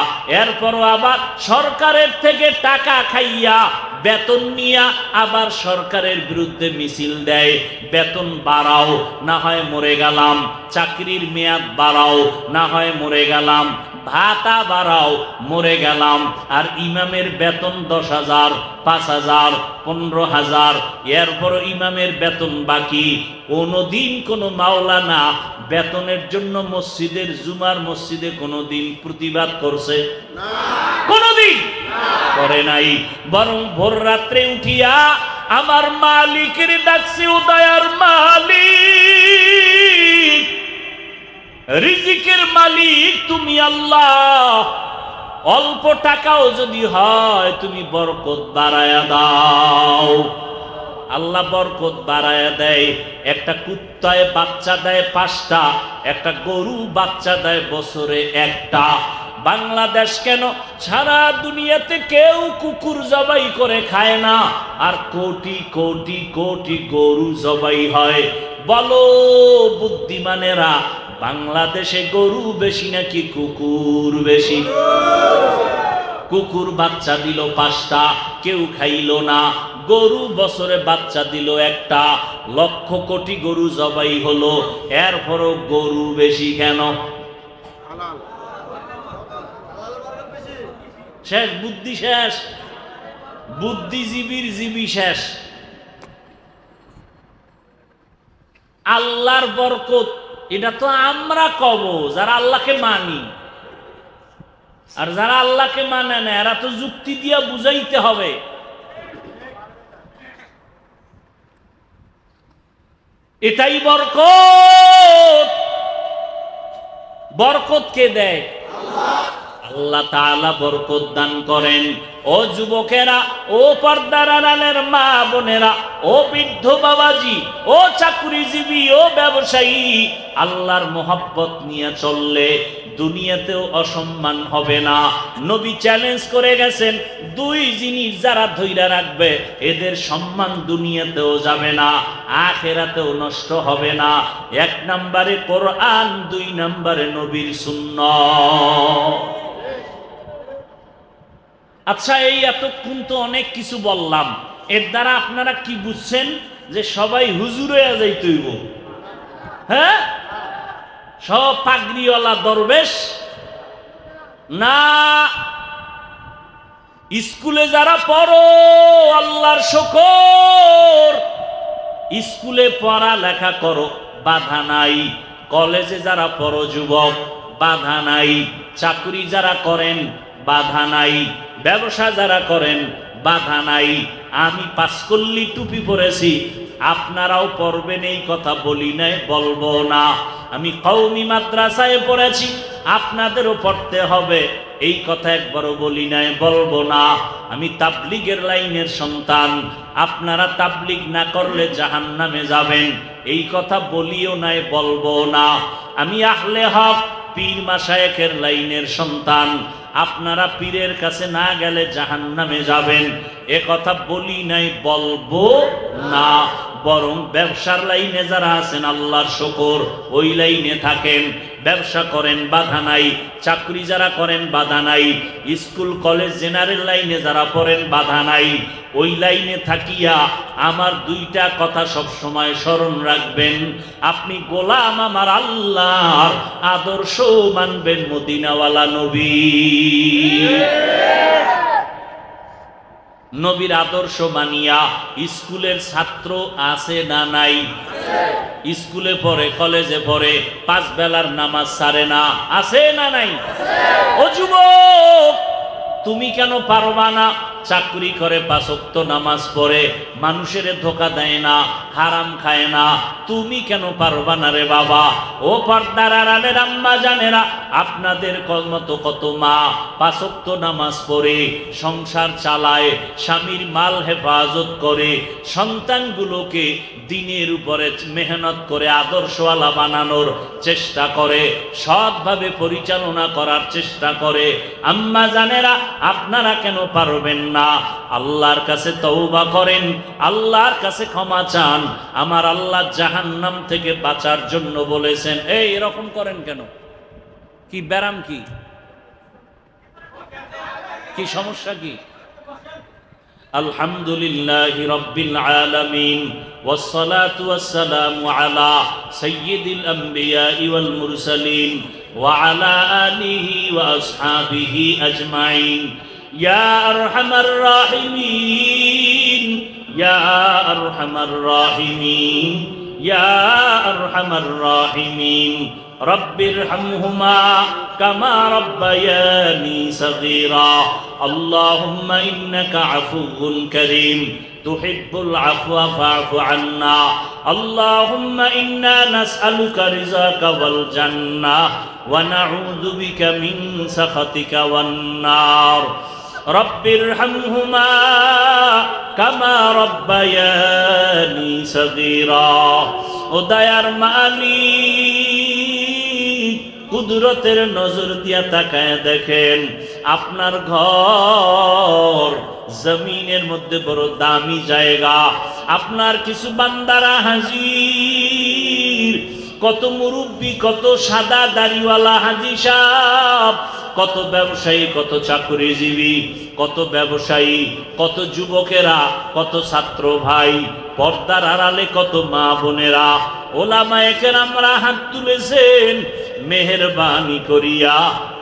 এরপরও আবার সরকারের থেকে টাকা খাইয়া বেতন নিয়া আবার সরকারের বিরুদ্ধে মিছিল দেয়, বেতন বাড়াও না হয় মরে গেলাম, চাকরির মেয়াদ বাড়াও না হয় মরে গেলাম, ভাতা বাড়াও মরে গেলাম। আর ইমামের বেতন 10,000, 5,000, 15,000, এরপর ইমামের বেতন বাকি। কোনদিন কোন মাওলানা বেতনের জন্য মসজিদের জুমার মসজিদে কোনদিন প্রতিবাদ করছে? কোনদিন করে নাই। বরং ভোর রাত্রে উঠিয়া আমার মালিকের ডাকছে, ও দয়ার মালিক, রিজিকের মালিক তুমি আল্লাহ, অল্প টাকাও যদি হয় তুমি বরকত বাড়ায়া দাও। আল্লাহ বরকত বাড়ায়া দেয়। একটা কুত্তায় বাচ্চা দেয় 5টা, একটা গরু বাচ্চা দেয় বছরে 1টা। বাংলাদেশ কেন, সারা দুনিয়াতে কেউ কুকুর জবাই করে খায় না, আর কোটি কোটি কোটি গরু জবাই হয়। বলো বুদ্ধিমানেরা, বাংলাদেশে গরু বেশি নাকি কুকুর বেশি? কুকুর বাচ্চা দিল 5টা, কেউ খাইল না। গরু বছরে বাচ্চা দিল 1টা, লক্ষ কোটি গরু জবাই হলো, এরপরও গরু বেশি কেন? শেষ, বুদ্ধি শেষ, বুদ্ধিজীবীর জীবী শেষ। আল্লাহর বরকত এটা তো আমরা কব যারা আল্লাহকে মানি, আর যারা আল্লাহকে মানে না এরা তো যুক্তি দিয়া বুঝাইতে হবে। এটাই বরকত। বরকত কে দেয়? আল্লাহ তাআলা বরকত দান করেন। ও যুবকেরা, ও পর্দার আড়ালের মা বোনেরা, ও বৃদ্ধ বাবাজি, ও চাকরিজীবী, ও ব্যবসায়ী, আল্লাহর মোহাব্বত নিয়ে চললে দুনিয়াতেও অসম্মান হবে না। নবী চ্যালেঞ্জ করে গেছেন, 2 জিনিস যারা ধইরা রাখবে এদের সম্মান দুনিয়াতেও যাবে না, আখিরাতেও নষ্ট হবে না। 1 নম্বরে কোরআন, 2 নম্বরে নবীর সুন্নাহ। আচ্ছা, এই এতক্ষণ তো অনেক কিছু বললাম, এর দ্বারা আপনারা কি বুঝছেন? যে সবাই হুজুর হয়ে যাইতেইব? হ্যাঁ, সব পাগড়িওয়ালা দরবেশ না। স্কুলে যারা পড়ো আল্লাহর শুকর, স্কুলে পড়া লেখা করো, বাধা নাই। কলেজে যারা পড়ো যুবক, বাধা নাই। চাকরি যারা করেন, বাধা নাই। ব্যবসা যারা করেন, বাধা নাই। আমি 5 কল্লি টুপি পরেছি, আপনারাও পড়বেন এই কথা বলি নাই, বলবো না। আমি কওমি মাদ্রাসায় পড়েছি, আপনাদেরও পড়তে হবে এই কথা একবারও বলি নাই, বলবো না। আমি তাবলীগের লাইনের সন্তান, আপনারা তাবলীগ না করলে জাহান্নামে যাবেন এই কথা বলিও নাই, বলবো না। আমি আহলে হক পীর মাশায়েখের লাইনের সন্তান, আপনারা পীরের কাছে না গেলে জাহান্নামে যাবেন এ কথা বলি নাই, বলবো না। বরং ব্যবসার লাইনে যারা আছেন আল্লাহর শুকর, ওই লাইনে থাকেন, ব্যবসা করেন, বাধা নাই। চাকরি যারা করেন, বাধা নাই। স্কুল কলেজ জেনারেল লাইনে যারা পড়েন, বাধা নাই। ওই লাইনে থাকিয়া আমার 2টা কথা সব সময় স্মরণ রাখবেন। আপনি গোলাম আমার আল্লাহর, আদর্শ মানবেন মদিনাওয়ালা নবী। নবীর আদর্শ মানিয়া স্কুলের ছাত্র আছে না নাই? স্কুলে পড়ে, কলেজে পড়ে, 5 বেলার নামাজ ছাড়ে না, আছে না নাই? ও যুবক, তুমি কেন পারবা না? চাকরি করে, 5 ওয়াক্ত নামাজ পড়ে, মানুষের ধোঁকা দেয় না, হারাম খায় না, তুমি কেন পারবা না রে বাবা? ও পর্দার আড়ালের আম্মা জানেরা, আপনাদের মতো কত মা 5 ওয়াক্ত নামাজ পড়ে সংসার চালায়, স্বামীর মাল হেফাজত করে, সন্তানগুলোকে দিনের উপরে মেহনত করে আদর্শওয়ালা বানানোর চেষ্টা করে, সৎভাবে পরিচালনা করার চেষ্টা করে। আম্মা জানেরা, আপনারা কেন পারবেন না? আল্লাহর কাছে তওবা করেন, আল্লাহর কাছে ক্ষমা চান। আমার আল্লাহ জাহান্নাম থেকে বাঁচার জন্য বলেছেন। এই এরকম করেন কেন? কি ব্যারাম? কি সমস্যা? কি? আলহামদুলিল্লাহি রাব্বিল আলামিন ওয়াসসালাতু ওয়াসসালামু আলা সাইয়্যিদিল আমবিয়াই ওয়াল মুরসালিন ওয়া আলা আলিহি ওয়া আসহাবিহি আজমাইন। ইয়া আরহামার রাহিমিন, ইয়া আরহামার রাহিমিন, ইয়া আরহামার রাহিমিন। রব্বিরহামহুমা কামা রাব্বায়ানি সগীরা। আল্লাহুম্মা ইন্নাকা আফুউন কারীম তুহিব্বুল আফওয়া ফা'ফু আন্না। আল্লাহুম্মা ইন্না নাসআলুকা রিযাকা ওয়াল জান্নাহ ওয়া নাউযু বিকা মিন সাখাতিকা ওয়ান নার। রব্বিরহামহুমা কামা রাব্বায়ানি সগীরা। ও দয়ার মালিক, কুদরতের নজর দিয়া তাকায় দেখেন, আপনার ঘর জমিনের মধ্যে বড় দামি জায়গা। আপনার কিছু বান্দারা হাজির, কত মুরব্বী, কত সাদা দাড়িওয়ালা হাজি সাহেব, কত ব্যবসায়ী, কত চাকরিজীবী, কত ব্যবসায়ী, কত যুবকেরা, কত ছাত্র ভাই, পর্দার আড়ালে কত মা বোনেরা, ওলামায়ে কেরামরা হাত তুলেছেন। মেহেরবানি করিয়া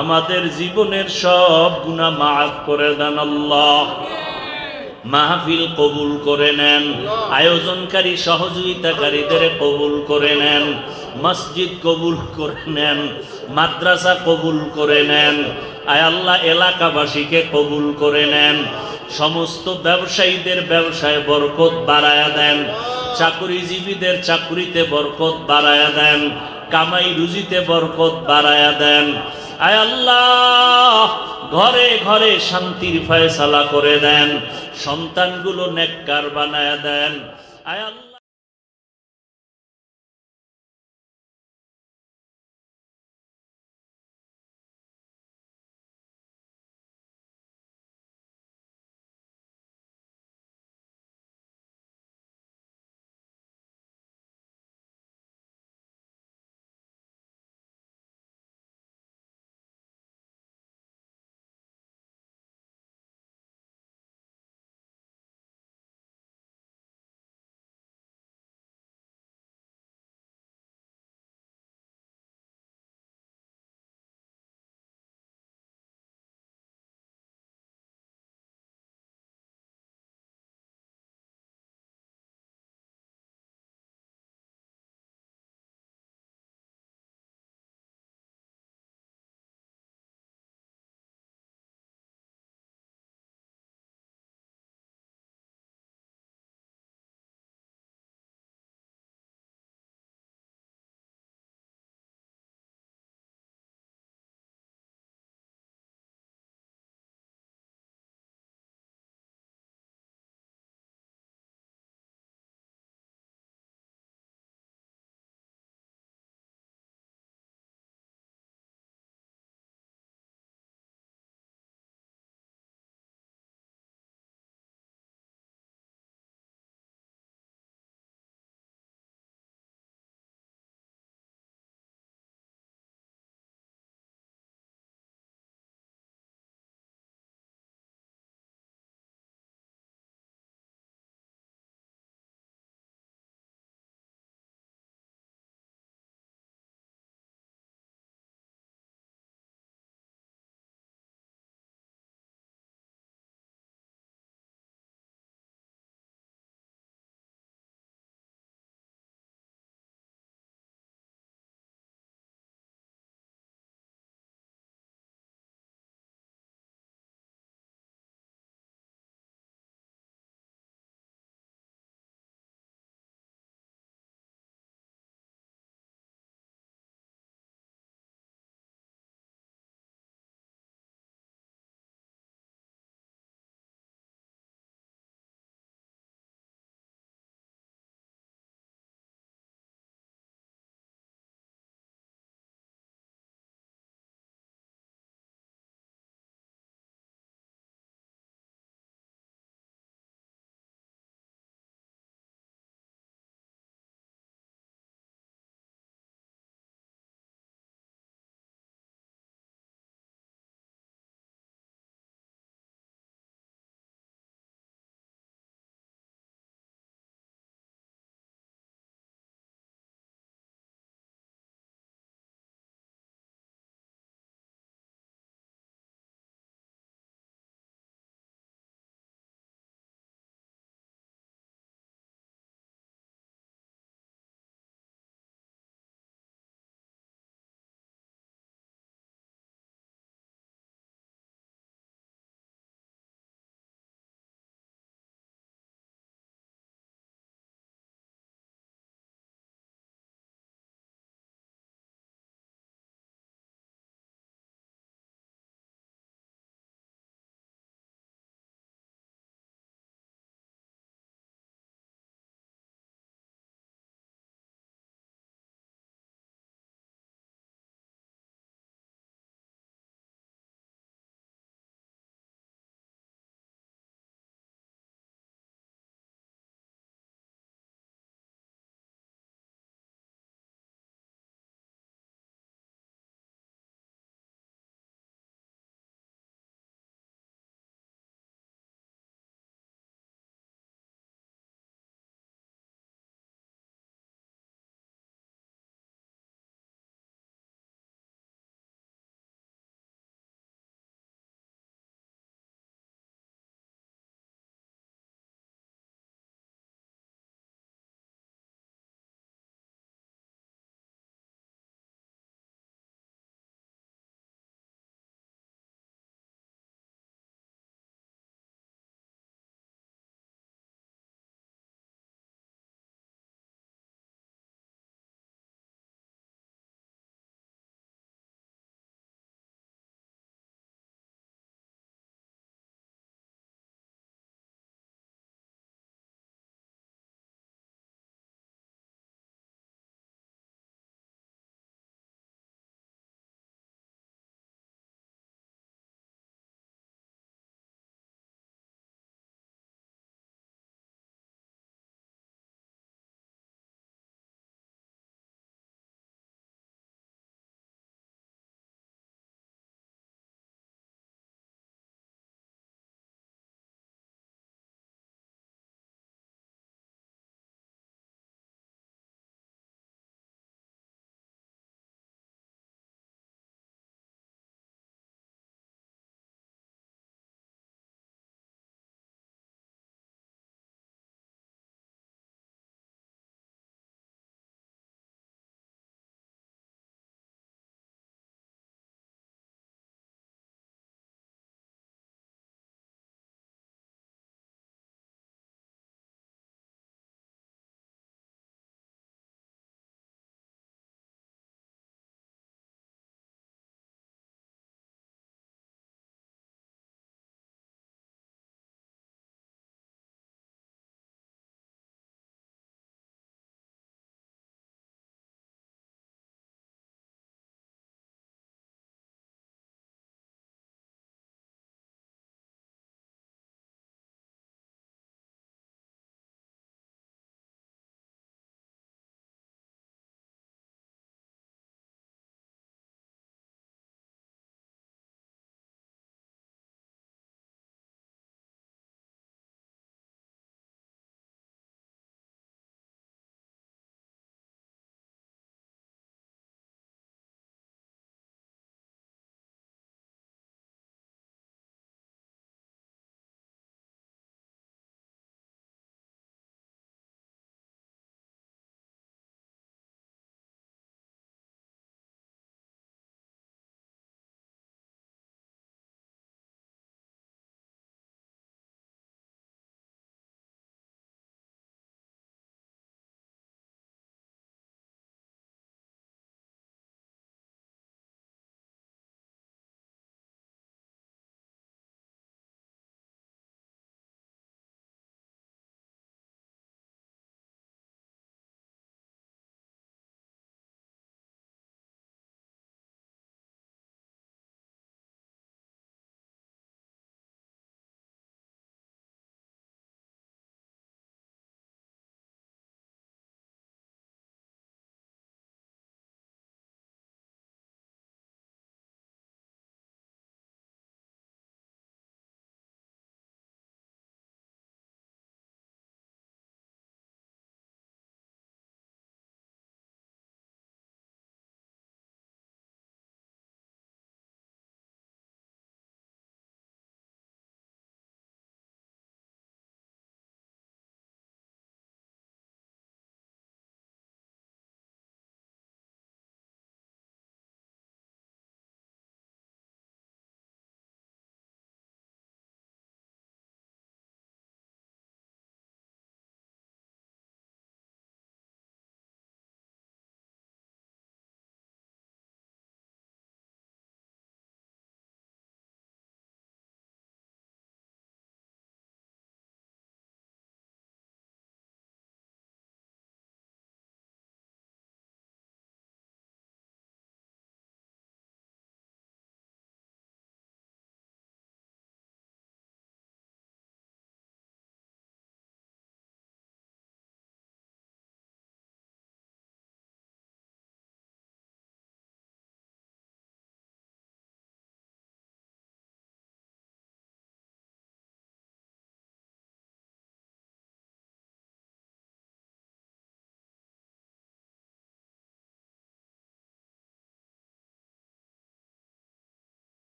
আমাদের জীবনের সব গুনাহ মাফ করে দেন আল্লাহ। মাহফিল কবুল করে নেন, আয়োজনকারী সহযোগিতাকারীদের কবুল করে নেন, মসজিদ কবুল করে নেন, মাদ্রাসা কবুল করে নেন। আয় আল্লাহ, এলাকাবাসীকে কবুল করে নেন। সমস্ত ব্যবসায়ীদের ব্যবসায় বরকত বাড়ায়া দেন, চাকরিজীবীদের চাকরিতে বরকত বাড়ায়া দেন, কামাই রুজিতে বরকত বাড়ায়া দেন। আয় আল্লাহ, ঘরে ঘরে শান্তির ফয়সালা করে দেন, সন্তানগুলো নেককার বানায়া দেন। আয় আল্লাহ।